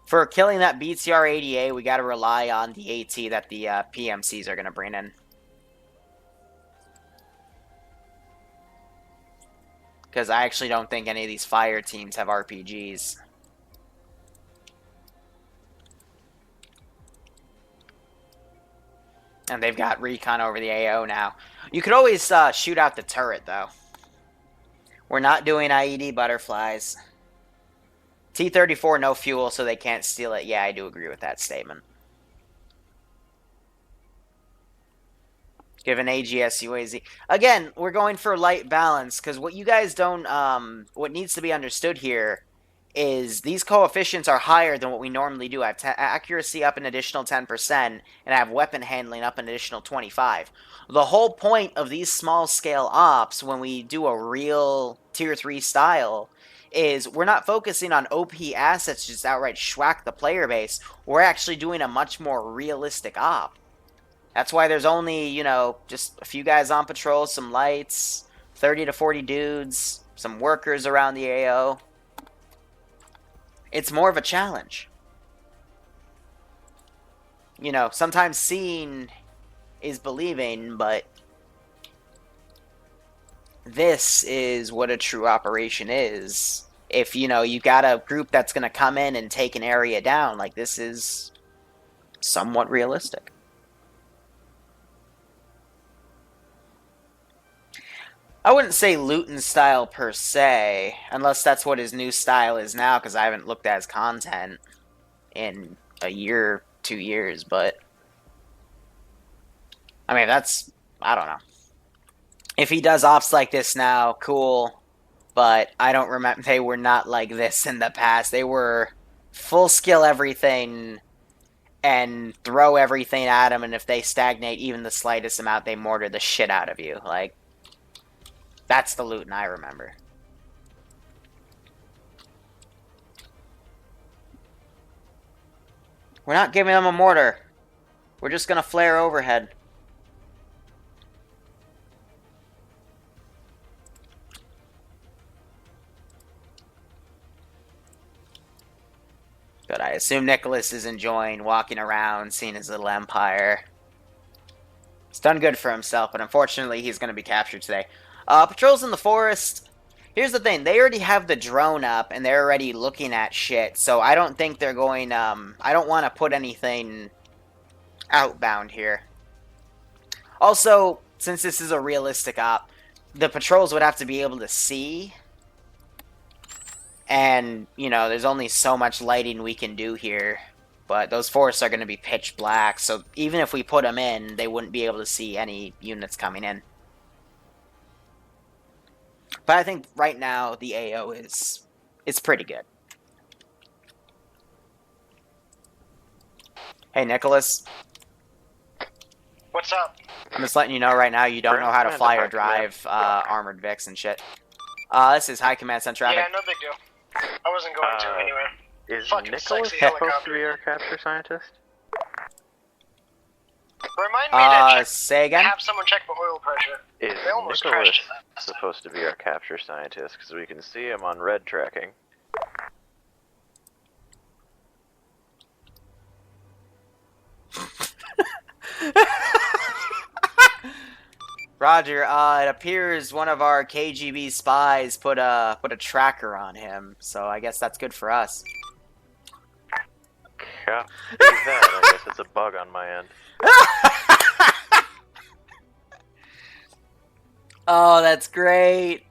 For killing that BTR ADA, we got to rely on the AT that the PMCs are going to bring in. Because I actually don't think any of these fire teams have RPGs. And they've got recon over the AO now. You could always shoot out the turret, though. We're not doing IED butterflies. T-34, no fuel, so they can't steal it. Yeah, I do agree with that statement. Give an AGS UAZ. Again, we're going for light balance, because what you guys don't, what needs to be understood here is these coefficients are higher than what we normally do. I have accuracy up an additional 10%, and I have weapon handling up an additional 25. The whole point of these small-scale ops, when we do a real Tier 3 style, is we're not focusing on OP assets just outright schwack the player base. We're actually doing a much more realistic op. That's why there's only, you know, just a few guys on patrol, some lights, 30 to 40 dudes, some workers around the AO. It's more of a challenge. You know, sometimes seeing is believing, but this is what a true operation is. If, you know, you got a group that's going to come in and take an area down, like, this is somewhat realistic. I wouldn't say Luton style per se, unless that's what his new style is now, because I haven't looked at his content in a year, 2 years, but I mean, that's, I don't know. If he does ops like this now, cool, but I don't remember, they were not like this in the past. They were full skill everything and throw everything at them, and if they stagnate even the slightest amount, they mortar the shit out of you. Like, that's the Luton I remember. We're not giving them a mortar. We're just gonna flare overhead. Good, I assume Nicholas is enjoying walking around, seeing his little empire. He's done good for himself, but unfortunately he's gonna be captured today. Patrols in the forest. Here's the thing. They already have the drone up, and they're already looking at shit. So I don't think they're going, I don't want to put anything outbound here. Also, since this is a realistic op, the patrols would have to be able to see. And, you know, there's only so much lighting we can do here. But those forests are going to be pitch black. So even if we put them in, they wouldn't be able to see any units coming in. But I think right now the AO is pretty good. Hey, Nicholas. What's up? I'm just letting you know right now you don't know how to fly or drive armored Vics and shit. This is High Command Center traffic. Yeah, no big deal. I wasn't going to anyway. Is Fucking Nicholas sexy supposed to helicopter. be our capture scientist? Remind me to say again? have someone check the oil pressure. Is They almost Nicholas crashed that. supposed to be our capture scientist? Because we can see him on red tracking. Roger, it appears one of our KGB spies put a tracker on him, so I guess that's good for us. Yeah, see that. I guess it's a bug on my end. Oh, that's great.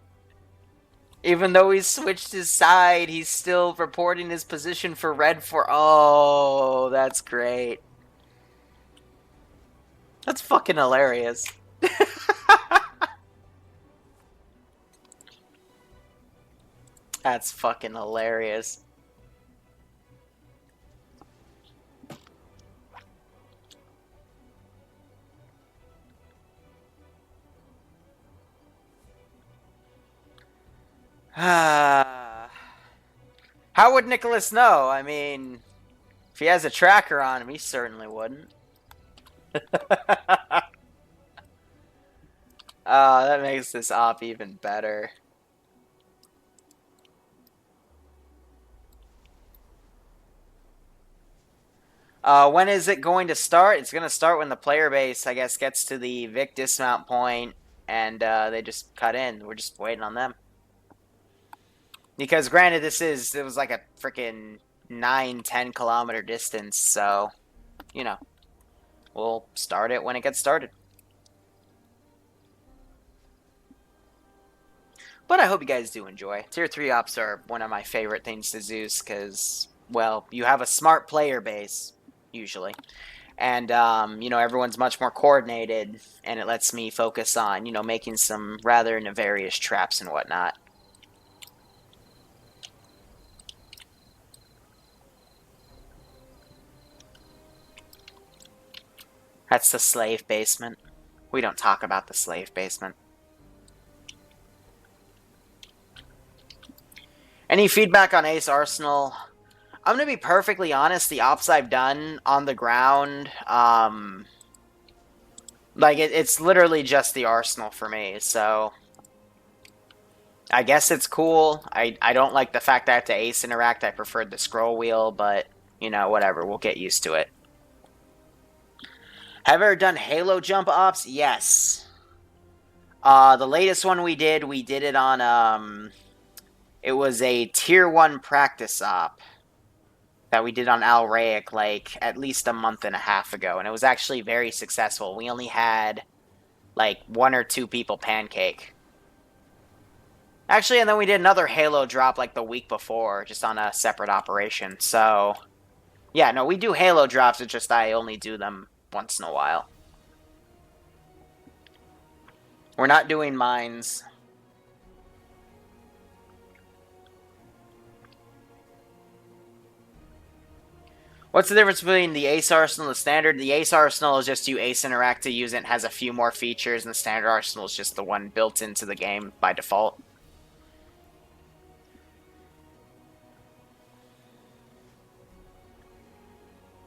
Even though he switched his side, he's still reporting his position for red for... Oh, that's great. That's fucking hilarious. That's fucking hilarious. How would Nicholas know? I mean, if he has a tracker on him, he certainly wouldn't. Oh, that makes this op even better. When is it going to start? It's going to start when the player base, I guess, gets to the Vic dismount point, and they just cut in. We're just waiting on them. Because granted, it was like a freaking 9-10 kilometer distance, so, you know, we'll start it when it gets started. But I hope you guys do enjoy. Tier 3 ops are one of my favorite things to Zeus, because, well, you have a smart player base, usually. And, you know, everyone's much more coordinated, and it lets me focus on, you know, making some rather nefarious traps and whatnot. That's the slave basement. We don't talk about the slave basement. Any feedback on Ace Arsenal? I'm going to be perfectly honest, the ops I've done on the ground, like, it's literally just the Arsenal for me, so... I guess it's cool. I don't like the fact that I have to Ace interact. I preferred the scroll wheel, but, you know, whatever. We'll get used to it. Have you ever done Halo jump ops? Yes. The latest one we did it on, it was a tier 1 practice op that we did on Alraic, like, at least a month and a half ago, and it was actually very successful. We only had, like, 1 or 2 people pancake. Actually, and then we did another Halo drop, like, the week before, just on a separate operation, so... Yeah, no, we do Halo drops, it's just I only do them once in a while. We're not doing mines. What's the difference between the Ace Arsenal and the Standard? The Ace Arsenal is just you Ace interact to use it, and has a few more features, and the Standard Arsenal is just the one built into the game by default.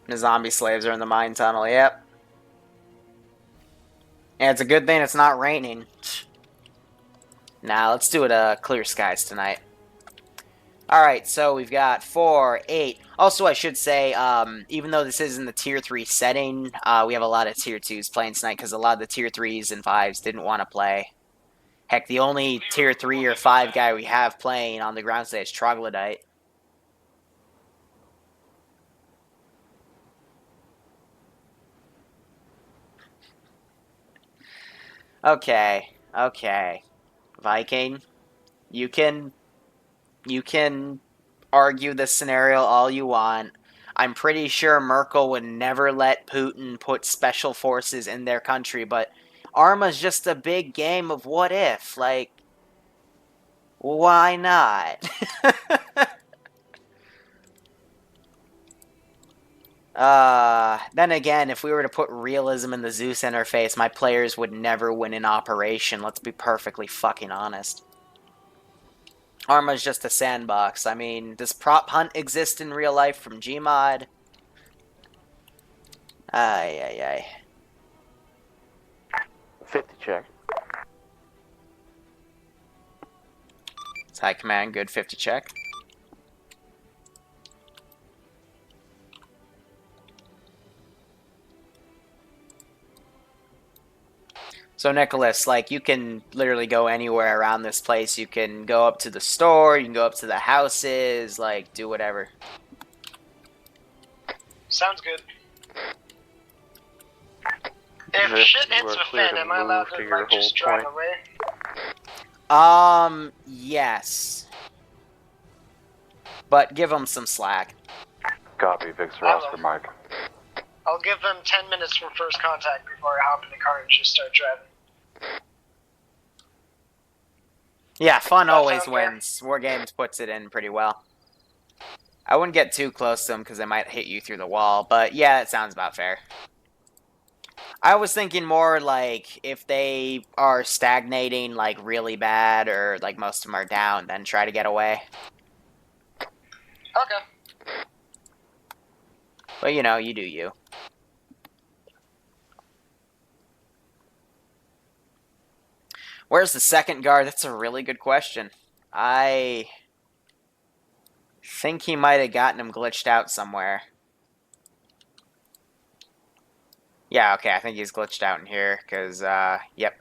The zombie slaves are in the mine tunnel, yep. And it's a good thing it's not raining. Nah, let's do it clear skies tonight. Alright, so we've got 4, 8. Also, I should say, even though this is in the Tier 3 setting, we have a lot of Tier 2s playing tonight, because a lot of the Tier 3s and 5s didn't want to play. Heck, the only Tier 3 or 5 guy we have playing on the ground today is Troglodyte. Okay, okay. Viking, you can argue this scenario all you want. I'm pretty sure Merkel would never let Putin put special forces in their country, but Arma's just a big game of what if. Like, why not? Then again, if we were to put realism in the Zeus interface, my players would never win an operation, let's be perfectly fucking honest. Arma's just a sandbox. I mean, does prop hunt exist in real life from Gmod? Ay, ay, ay. 50 check. It's high command, good 50 check. So, Nicholas, like, you can literally go anywhere around this place. You can go up to the store, you can go up to the houses, like, do whatever. Sounds good. If shit hits the fan, am I allowed to like just drive away? Yes. But give them some slack. Copy, Victor Oscar Mike. I'll give them 10 minutes from first contact before I hop in the car and just start driving. Yeah, fun That always sound fair? wins. War Games puts it in pretty well. I wouldn't get too close to them because they might hit you through the wall, but yeah, it sounds about fair. I was thinking more like if they are stagnating like really bad or like most of them are down, then try to get away. Okay. But you know, you do you. Where's the second guard? That's a really good question. I think he might have gotten him glitched out somewhere. Yeah, okay, I think he's glitched out in here, because, yep.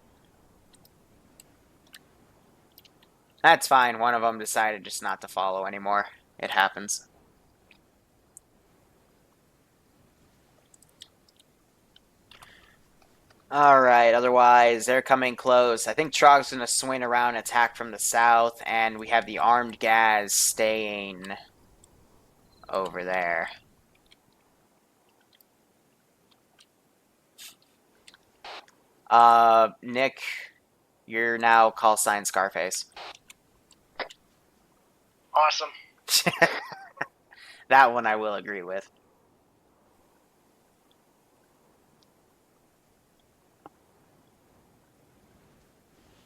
That's fine, one of them decided just not to follow anymore. It happens. Alright, otherwise, they're coming close. I think Trog's gonna swing around, attack from the south, and we have the armed Gaz staying over there. Nick, you're now call sign Scarface. Awesome. That one I will agree with.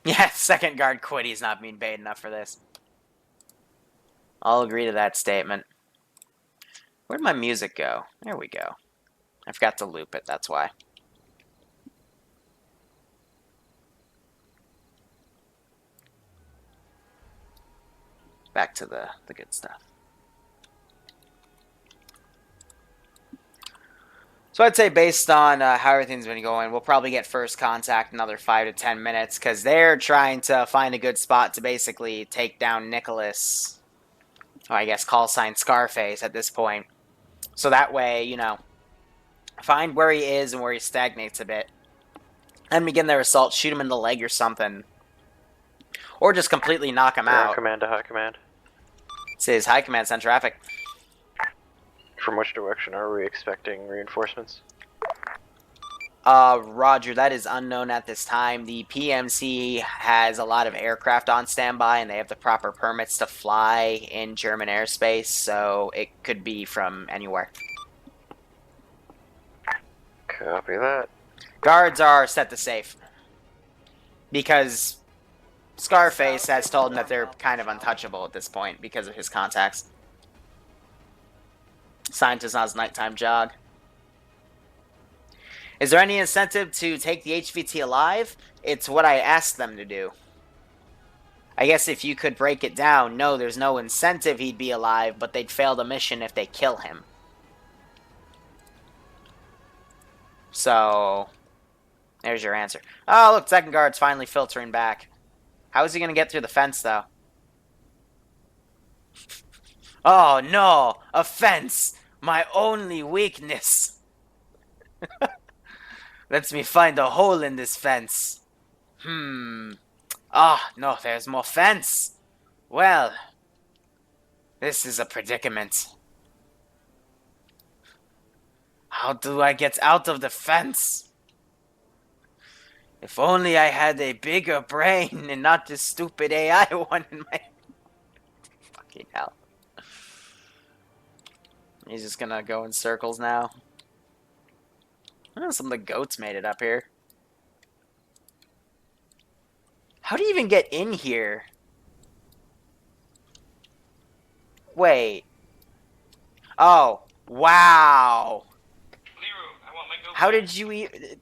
Yeah, second guard quit. He's not being paid enough for this. I'll agree to that statement. Where'd my music go? There we go. I forgot to loop it, that's why. Back to the good stuff. So I'd say based on how everything's been going, we'll probably get first contact in another 5 to 10 minutes because they're trying to find a good spot to basically take down Nicholas. Or I guess call sign Scarface at this point. So that way, you know, find where he is and where he stagnates a bit. And begin their assault, shoot him in the leg or something. Or just completely knock him out. Command to high command. Says high command, send traffic. From which direction are we expecting reinforcements? Roger, that is unknown at this time. The PMC has a lot of aircraft on standby, and they have the proper permits to fly in German airspace, so it could be from anywhere. Copy that. Guards are set to safe. Because Scarface has told them that they're kind of untouchable at this point because of his contacts. Scientist on his nighttime jog. Is there any incentive to take the HVT alive? It's what I asked them to do. I guess if you could break it down, no, there's no incentive he'd be alive, but they'd fail the mission if they kill him. So, there's your answer. Oh, look, second guard's finally filtering back. How is he going to get through the fence, though? Oh, no! A fence! My only weakness! Lets me find a hole in this fence. Ah, no, there's more fence! Well, this is a predicament. How do I get out of the fence? If only I had a bigger brain and not this stupid AI one in my... Fucking hell. He's just gonna go in circles now. Oh, some of the goats made it up here. How do you even get in here? Wait. Oh, wow. How did you eat?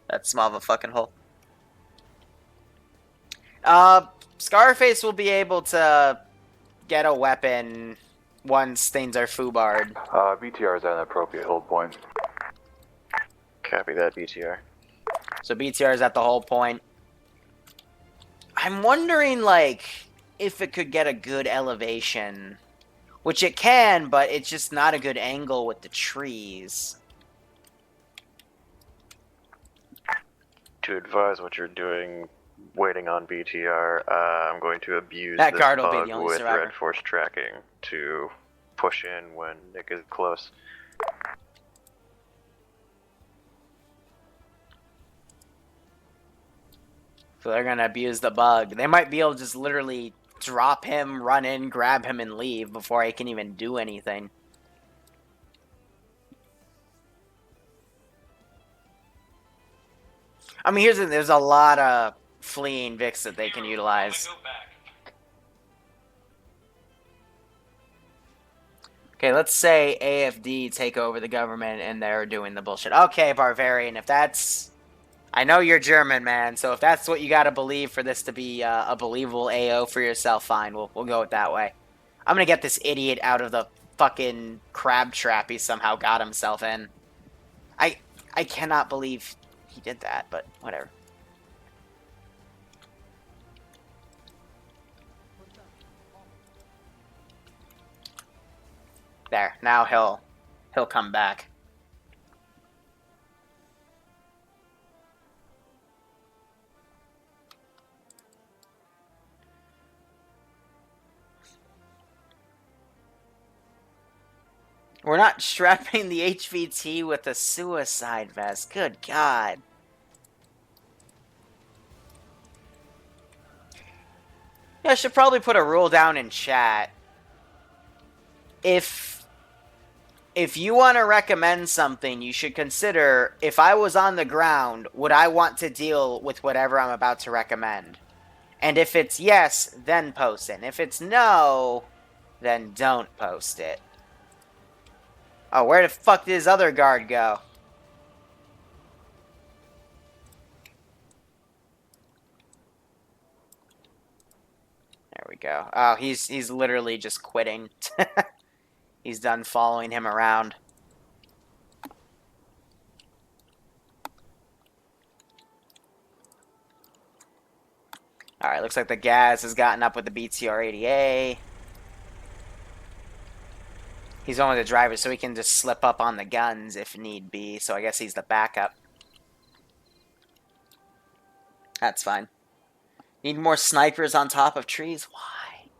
That's small of a fucking hole. Scarface will be able to get a weapon once things are foobarred. BTR is at an appropriate hold point. Copy that, BTR. So BTR is at the hold point. I'm wondering, like, if it could get a good elevation Which it can, but it's just not a good angle with the trees. To advise what you're doing, waiting on BTR, I'm going to abuse That this guard will be bug the only with survivor. red force tracking to push in when Nick is close. So they're gonna abuse the bug. They might be able to just literally drop him, run in, grab him, and leave before I can even do anything. I mean, there's a lot of fleeing Vicks that they can utilize. Okay, let's say AFD take over the government and they're doing the bullshit. Okay, Barbarian, if that's... I know you're German, man, so if that's what you gotta believe for this to be a believable AO for yourself, fine, we'll go with that way. I'm gonna get this idiot out of the fucking crab trap he somehow got himself in. I cannot believe he did that, but whatever. There, now he'll come back. We're not strapping the HVT with a suicide vest. Good God. Yeah, I should probably put a rule down in chat. If you want to recommend something, you should consider, if I was on the ground, would I want to deal with whatever I'm about to recommend? And if it's yes, then post it. And if it's no, then don't post it. Oh, where the fuck did his other guard go? There we go. Oh, he's literally just quitting. He's done following him around. Alright, looks like the Gaz has gotten up with the BTR-80A. He's only the driver, so he can just slip up on the guns if need be. So I guess he's the backup. That's fine. Need more snipers on top of trees? Why?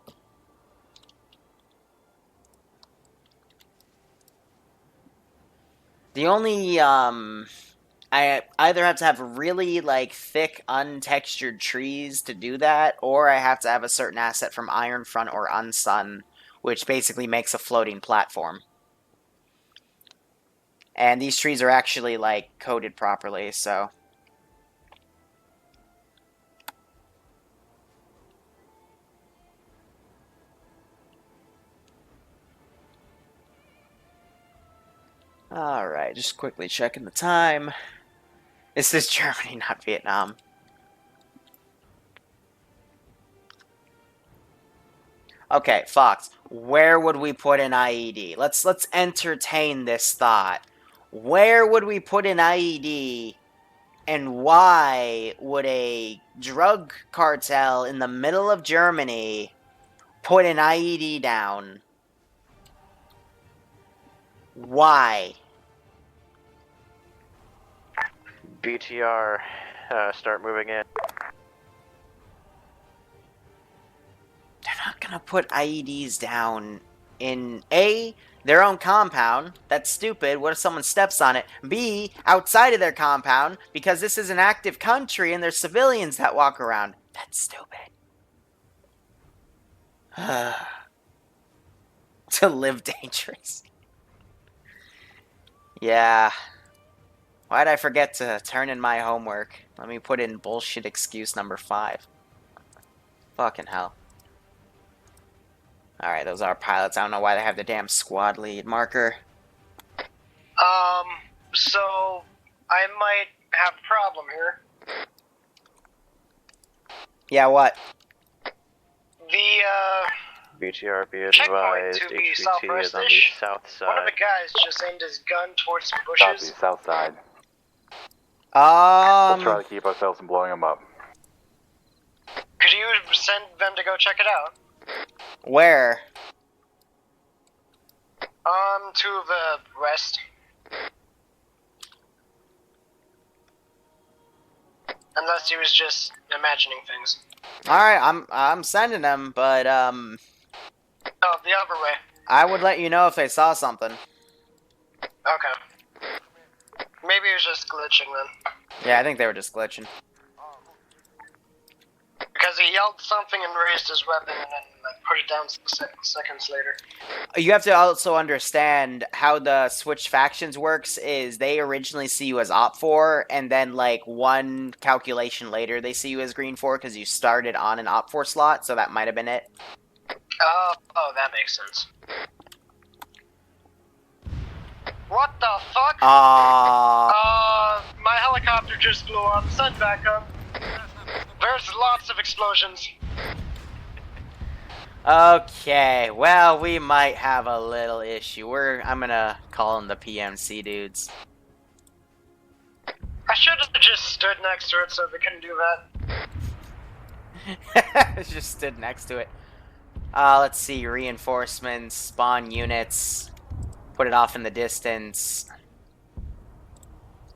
The only, I either have to have really, like, thick, untextured trees to do that, or I have to have a certain asset from Ironfront or Unsun, which basically makes a floating platform. And these trees are actually, like, coded properly, so... Alright, just quickly checking the time. This is Germany, not Vietnam. Okay, Fox, where would we put an IED? Let's entertain this thought. Where would we put an IED, and why would a drug cartel in the middle of Germany put an IED down? Why? BTR, start moving in. They're not gonna put IEDs down in A, their own compound. That's stupid. What if someone steps on it? B, outside of their compound, because this is an active country and there's civilians that walk around. That's stupid. To live dangerous. Yeah. Why'd I forget to turn in my homework? Let me put in bullshit excuse number 5. Fucking hell. Alright, those are pilots. I don't know why they have the damn squad lead marker. So I might have a problem here. Yeah, what? The, BTR, be checkpoint advised, to be HVT is on the southwest-ish. south One of side. the guys just aimed his gun towards some Copy, bushes. south side. We'll try to keep ourselves from blowing them up. Could you send them to go check it out? Where? to the west. Unless he was just imagining things. All right, I'm sending them, but Oh, the other way. I would let you know if they saw something. Okay. Maybe it was just glitching then. Yeah, I think they were just glitching. Because he yelled something and raised his weapon and then like, put it down seconds later. You have to also understand how the switch factions works is they originally see you as Op 4, and then like one calculation later they see you as Green 4 because you started on an Op 4 slot, so that might have been it. Oh, that makes sense. What the fuck? My helicopter just blew up. Send back up. There's lots of explosions. Okay, well, we might have a little issue. I'm gonna call them the PMC dudes. I should have just stood next to it so they couldn't do that. Just stood next to it. Let's see, reinforcements, spawn units, put it off in the distance.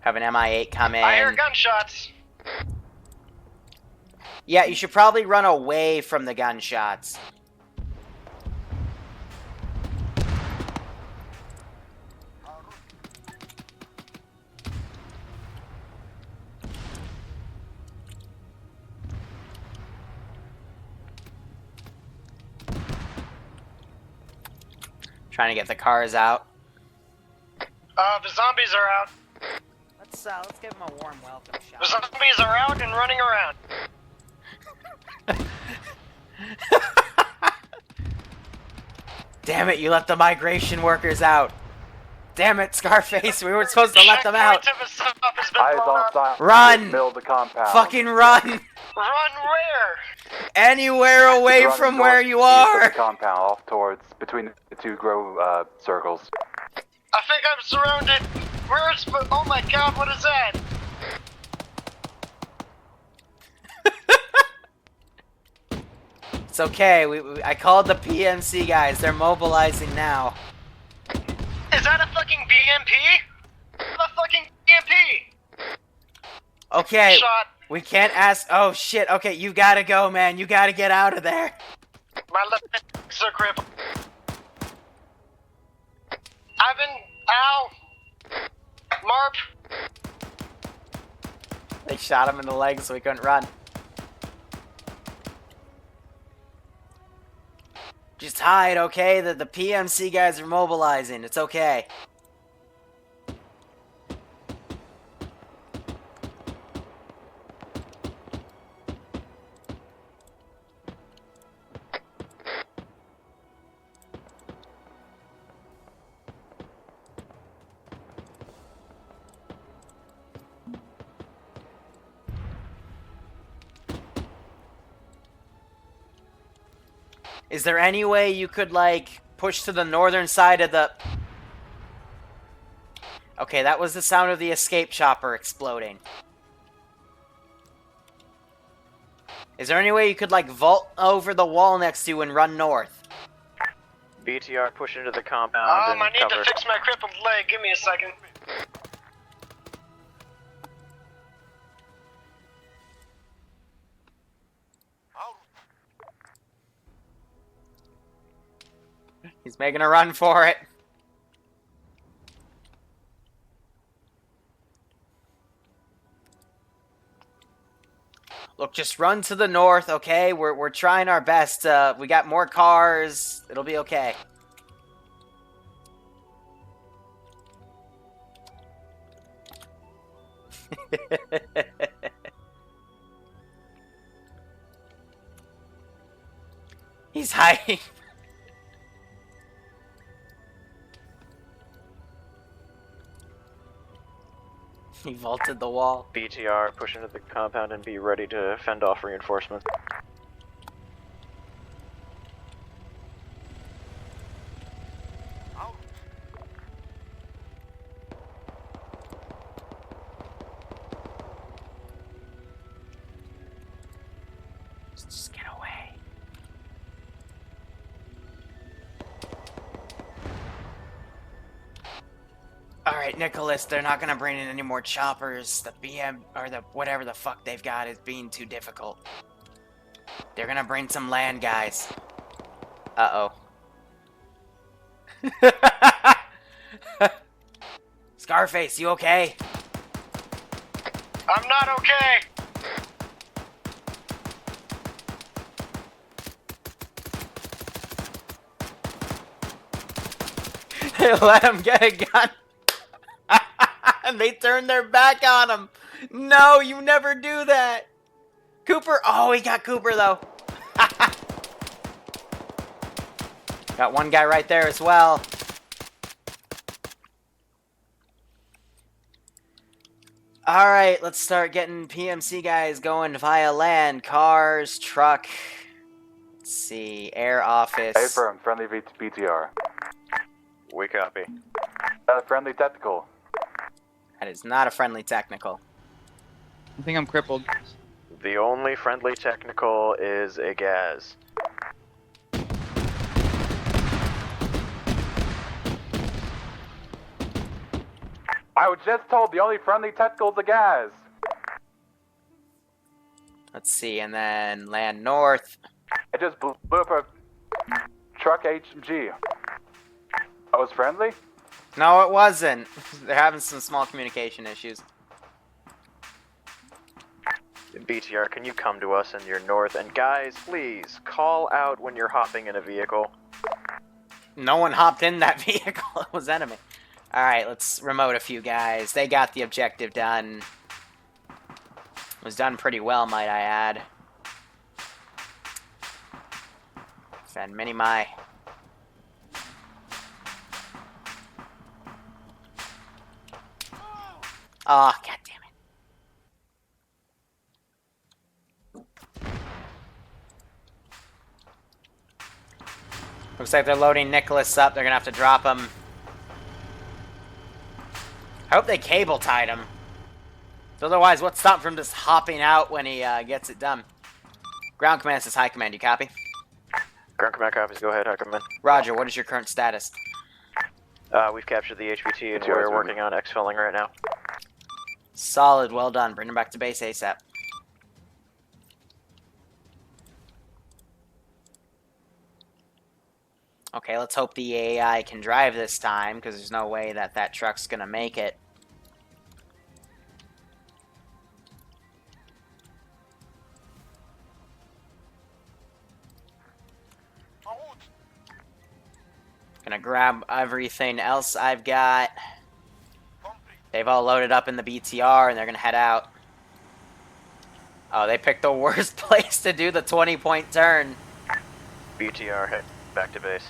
Have an MI8 come in. I hear gunshots. Yeah, you should probably run away from the gunshots. Trying to get the cars out. The zombies are out. Let's give them a warm welcome shot. The zombies are out and running around. Damn it, you let the migration workers out. Damn it, Scarface, we weren't supposed to let them out. Eyes on side. Run! Build the compound. Fucking run! Run where? Anywhere away Run from north where you east of are! the compound, off towards, between the two grow circles. I think I'm surrounded. Where's... Oh my god, what is that? It's okay, I called the PMC guys, they're mobilizing now. Is that a fucking BMP? The fucking BMP! Okay, Shot. we can't ask... Oh shit, okay, you gotta go, man, you gotta get out of there. My legs are crippled. I've been... Ow! Marp! They shot him in the leg so he couldn't run. Just hide, okay? The PMC guys are mobilizing. It's okay. Is there any way you could, like, push to the northern side of the... Okay, that was the sound of the escape chopper exploding. Is there any way you could, like, vault over the wall next to you and run north? BTR push into the compound and I need cover. to fix my crippled leg. Give me a second. He's making a run for it. Look, just run to the north, okay? We're trying our best. We got more cars. It'll be okay. He's hiding. He vaulted the wall. BTR push into the compound and be ready to fend off reinforcements. Just get away. Alright, Nicholas, they're not gonna bring in any more choppers. The BM, or the whatever the fuck they've got is being too difficult. They're gonna bring some land guys. Uh-oh. Scarface, you okay? I'm not okay. They let him get a gun. And they turned their back on him. No, you never do that. Cooper. Oh, he got Cooper, though. Got one guy right there as well. Alright, let's start getting PMC guys going via land. Cars, truck. Let's see. Air office. Hey, firm. Friendly BTR. We copy. Friendly technical. That is not a friendly technical. I think I'm crippled. The only friendly technical is a gas. I was just told the only friendly technical is the guys. Let's see, and then land north. I just blew up a truck HMG. I was friendly? No, it wasn't. They're having some small communication issues. BTR, can you come to us in your north? And guys, please, call out when you're hopping in a vehicle. No one hopped in that vehicle. It was enemy. Alright, let's remote a few guys. They got the objective done. It was done pretty well, might I add. Send mini-my. Oh, god damn it. Looks like they're loading Nicholas up. They're gonna have to drop him. I hope they cable tied him. So otherwise, what's stopping from just hopping out when he gets it done? Ground command says high command. You copy? Ground command copies. Go ahead, high command. Roger. What is your current status? We've captured the HVT and we're working on exfilling right now. Solid. Well done. Bring him back to base ASAP. Okay, let's hope the AI can drive this time, because there's no way that that truck's gonna make it. Gonna grab everything else I've got. They've all loaded up in the BTR, and they're gonna head out. Oh, they picked the worst place to do the 20-point turn. BTR, head back to base.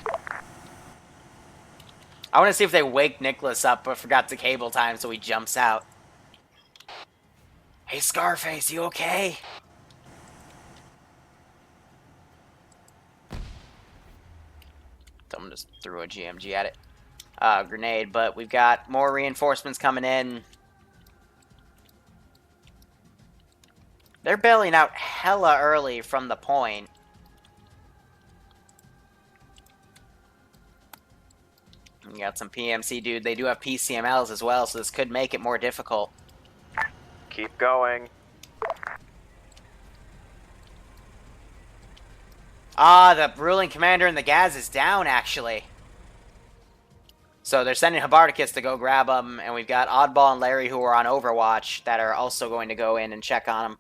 I want to see if they wake Nicholas up, but forgot to cable time, so he jumps out. Hey, Scarface, you okay? Someone just threw a GMG at it. Grenade, but we've got more reinforcements coming in. They're bailing out hella early from the point. We got some PMC, dude. They do have PCMLs as well, so this could make it more difficult. Keep going. Ah, the ruling commander in the Gaz is down, actually. So they're sending Hibardicus to go grab him, and we've got Oddball and Larry who are on Overwatch that are also going to go in and check on him.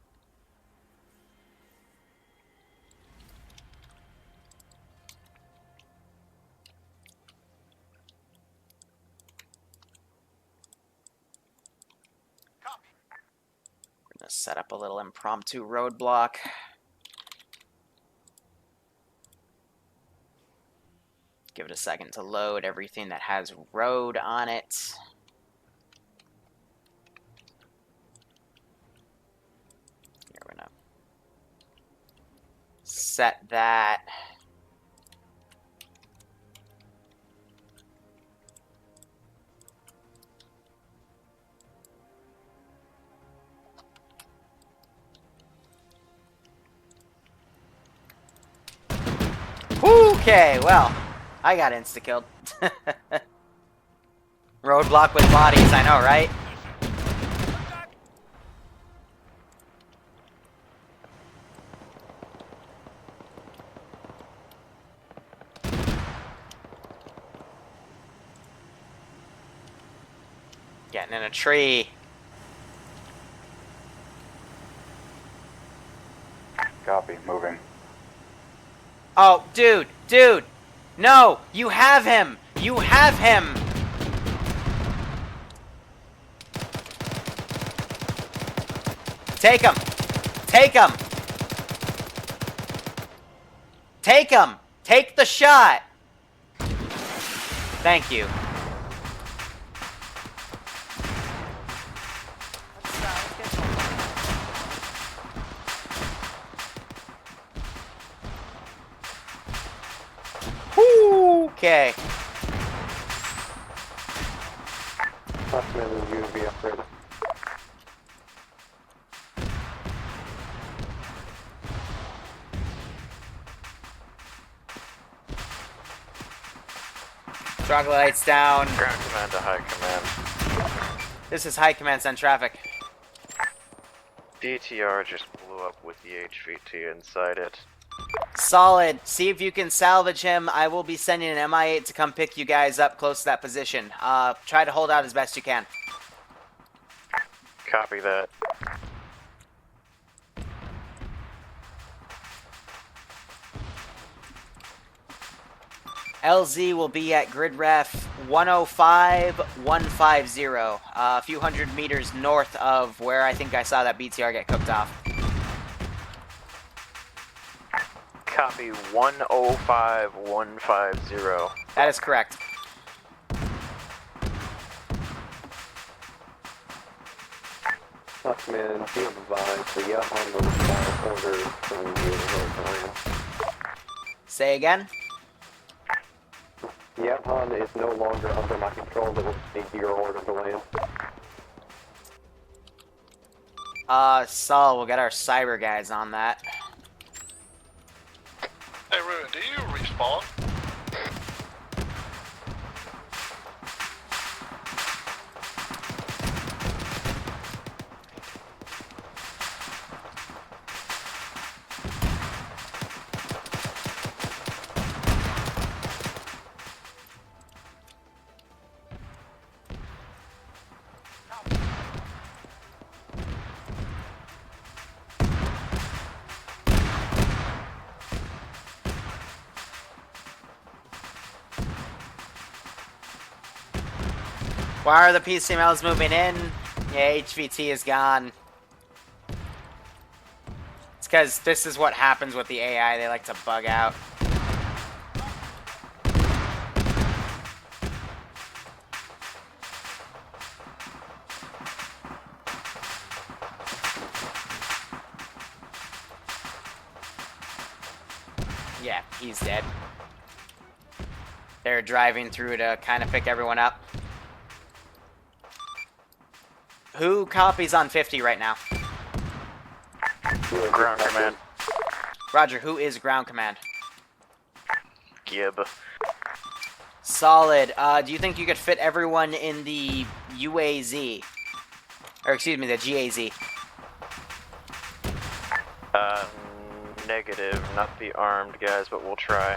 We're going to set up a little impromptu roadblock. Give it a second to load everything that has road on it. Here, we're gonna set that. Okay, well. I got insta-killed. Roadblock with bodies, I know, right? Getting in a tree. Copy, moving. Oh, dude, dude! No! You have him! You have him! Take him! Take him! Take him! Take the shot! Thank you. Okay. UAV upgrade. Troglodytes down. Ground command to high command. This is high command, send traffic. DTR just blew up with the HVT inside it. Solid. See if you can salvage him. I will be sending an MI8 to come pick you guys up close to that position. Try to hold out as best you can. Copy that. LZ will be at grid ref 105-150, a few hundred meters north of where I think I saw that BTR get cooked off. Copy 105-150. That is correct. Man, be advised, the Yahan will require orders from you. Say again? Yahan is no longer under my control, that will need your order to land. Saul, we'll get our cyber guys on that. Hey, Ruin, do you respawn? Why are the PCMLs moving in? Yeah, HVT is gone. It's because this is what happens with the AI. They like to bug out. Yeah, he's dead. They're driving through to kind of pick everyone up. Who copies on 50 right now? Ground command. Roger, who is ground command? Gib. Solid. Do you think you could fit everyone in the UAZ? Or excuse me, the GAZ? Negative. Not the armed guys, but we'll try.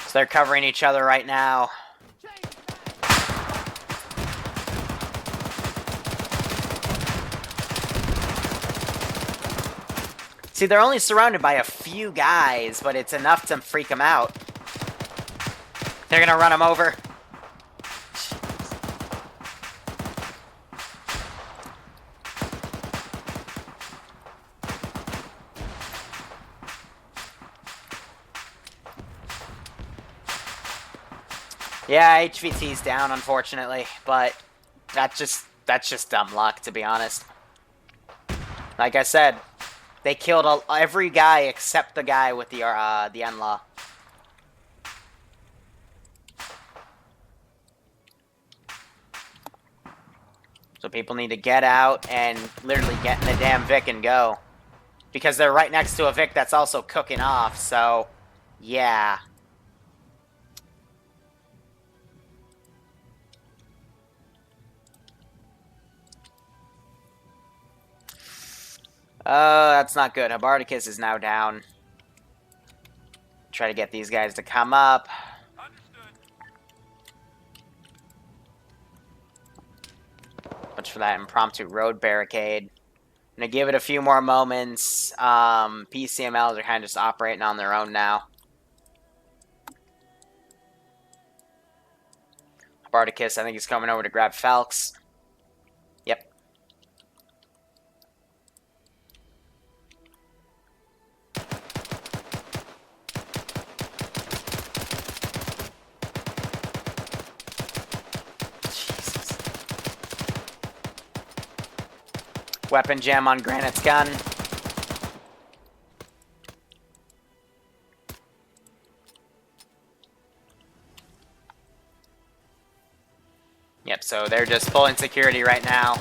So they're covering each other right now. See, they're only surrounded by a few guys, but it's enough to freak them out. They're gonna run them over. Yeah, HVT's down, unfortunately, but that's just dumb luck, to be honest. Like I said, they killed every guy except the guy with the NLAW. So people need to get out and literally get in the damn Vic and go. Because they're right next to a Vic that's also cooking off, so yeah. That's not good. Habardicus is now down. Try to get these guys to come up. Much for that impromptu road barricade. I'm gonna give it a few more moments. PCMLs are kind of just operating on their own now. Habardicus, I think he's coming over to grab Felks. Yep. Jesus. Weapon jam on Granite's gun. Yep, so they're just pulling security right now.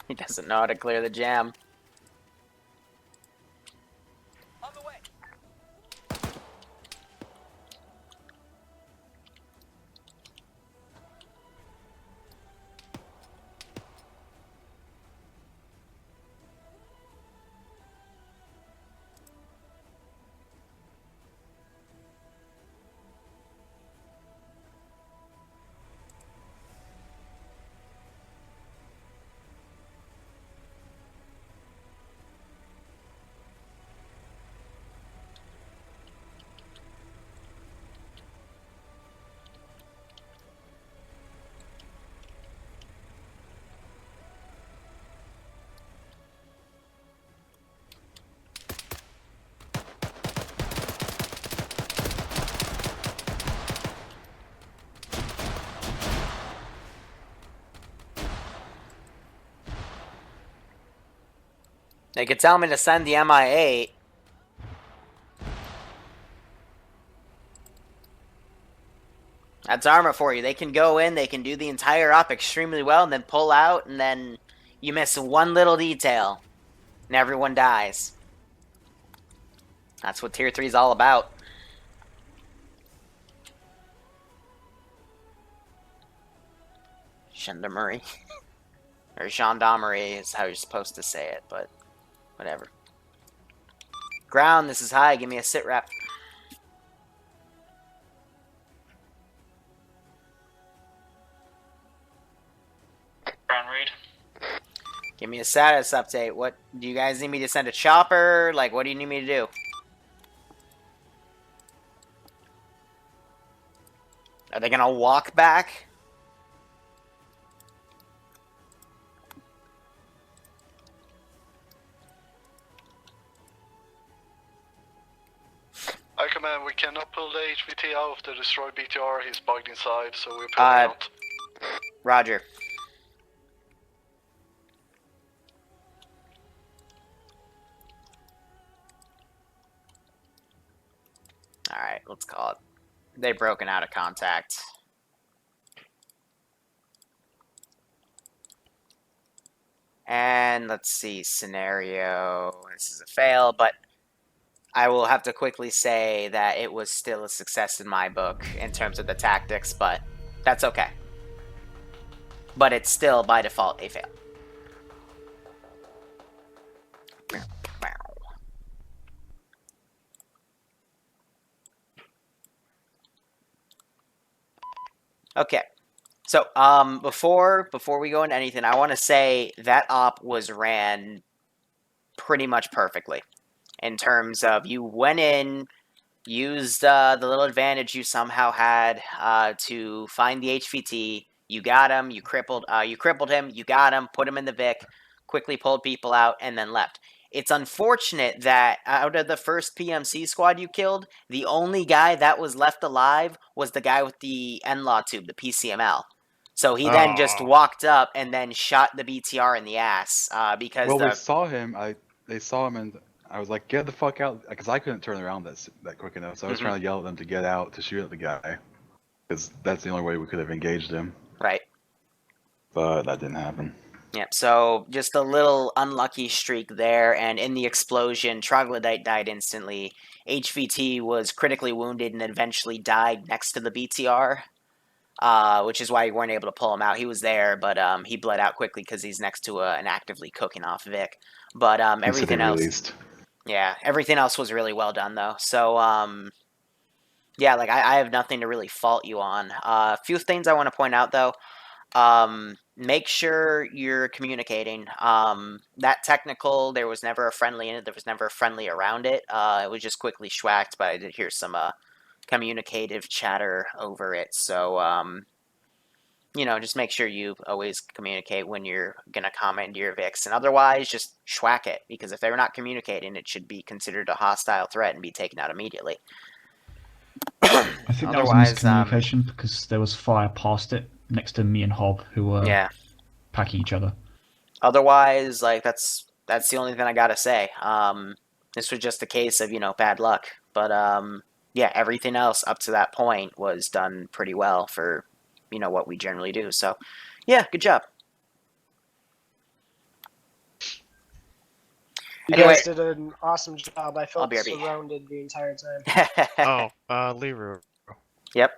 He doesn't know how to clear the jam. They could tell me to send the MI8. That's Arma for you. They can go in, they can do the entire op extremely well, and then pull out, and then you miss one little detail, and everyone dies. That's what Tier 3 is all about. Gendarmerie. Or gendarmerie is how you're supposed to say it, but whatever. Ground, this is high. Give me a sit rep. Ground read. Give me a status update. What do you guys need me to send a chopper? Like, what do you need me to do? Are they gonna walk back? Hi command, we cannot pull the HVT out of the destroyed BTR, he's bugged inside, so we're pulling out. Roger. Alright, let's call it. They've broken out of contact. And let's see, scenario. This is a fail, but I will have to quickly say that it was still a success in my book in terms of the tactics, but that's okay. But it's still, by default, a fail. Okay. So, before we go into anything, I want to say that op was ran pretty much perfectly. In terms of you went in, used the little advantage you somehow had to find the HVT. You got him. You crippled him. You got him. Put him in the Vic. Quickly pulled people out and then left. It's unfortunate that out of the first PMC squad you killed, the only guy that was left alive was the guy with the NLAW tube, the PCML. So he then just walked up and then shot the BTR in the ass because we saw him. they saw him and I was like, get the fuck out, because I couldn't turn around that quick enough. So I was trying to yell at them to get out to shoot at the guy, because that's the only way we could have engaged him. Right. But that didn't happen. Yep, so just a little unlucky streak there, and in the explosion, Troglodyte died instantly. HVT was critically wounded and eventually died next to the BTR, which is why you weren't able to pull him out. He was there, but he bled out quickly because he's next to an actively cooking off Vic. But everything else... Released. Yeah, everything else was really well done, though. So, yeah, like, I have nothing to really fault you on. A few things I want to point out, though. Make sure you're communicating. That technical, there was never a friendly in it. There was never a friendly around it. It was just quickly schwacked, but I did hear some communicative chatter over it. So, you know, just make sure you always communicate when you're going to comment your Vix. And otherwise, just schwack it. Because if they're not communicating, it should be considered a hostile threat and be taken out immediately. I think that was a miscommunication because there was fire past it next to me and Hob, who were packing each other. Otherwise, like, that's the only thing I gotta say. This was just a case of, you know, bad luck. But, yeah, everything else up to that point was done pretty well for, you know, what we generally do. So, yeah, good job. You Anyway, guys did an awesome job. I felt BRB. surrounded the entire time. Liru. Yep.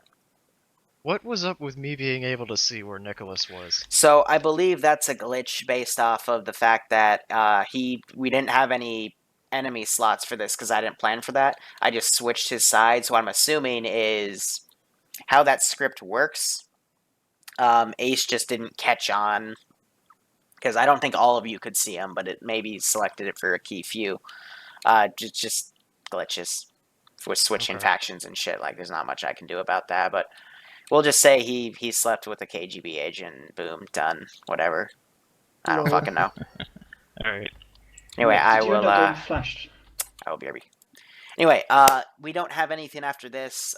What was up with me being able to see where Nicholas was? So I believe that's a glitch based off of the fact that we didn't have any enemy slots for this because I didn't plan for that. I just switched his side. So what I'm assuming is how that script works. Ace just didn't catch on because I don't think all of you could see him, but it maybe selected it for a key few. Just glitches with switching factions and shit. Like, there's not much I can do about that, but we'll just say he slept with a KGB agent. Boom, done. Whatever. I don't fucking know. Alright. Anyway, Did I you will. end up getting flashed? I will BRB. Anyway, we don't have anything after this.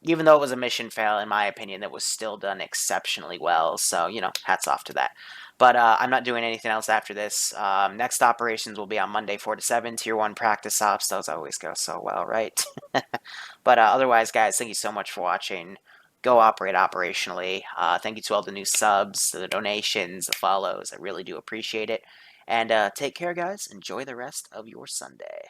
Even though it was a mission fail, in my opinion, that was still done exceptionally well. So, you know, hats off to that. But I'm not doing anything else after this. Next operations will be on Monday, 4 to 7. Tier 1 practice ops. Those always go so well, right? But otherwise, guys, thank you so much for watching. Go operate operationally. Thank you to all the new subs, the donations, the follows. I really do appreciate it. And take care, guys. Enjoy the rest of your Sunday.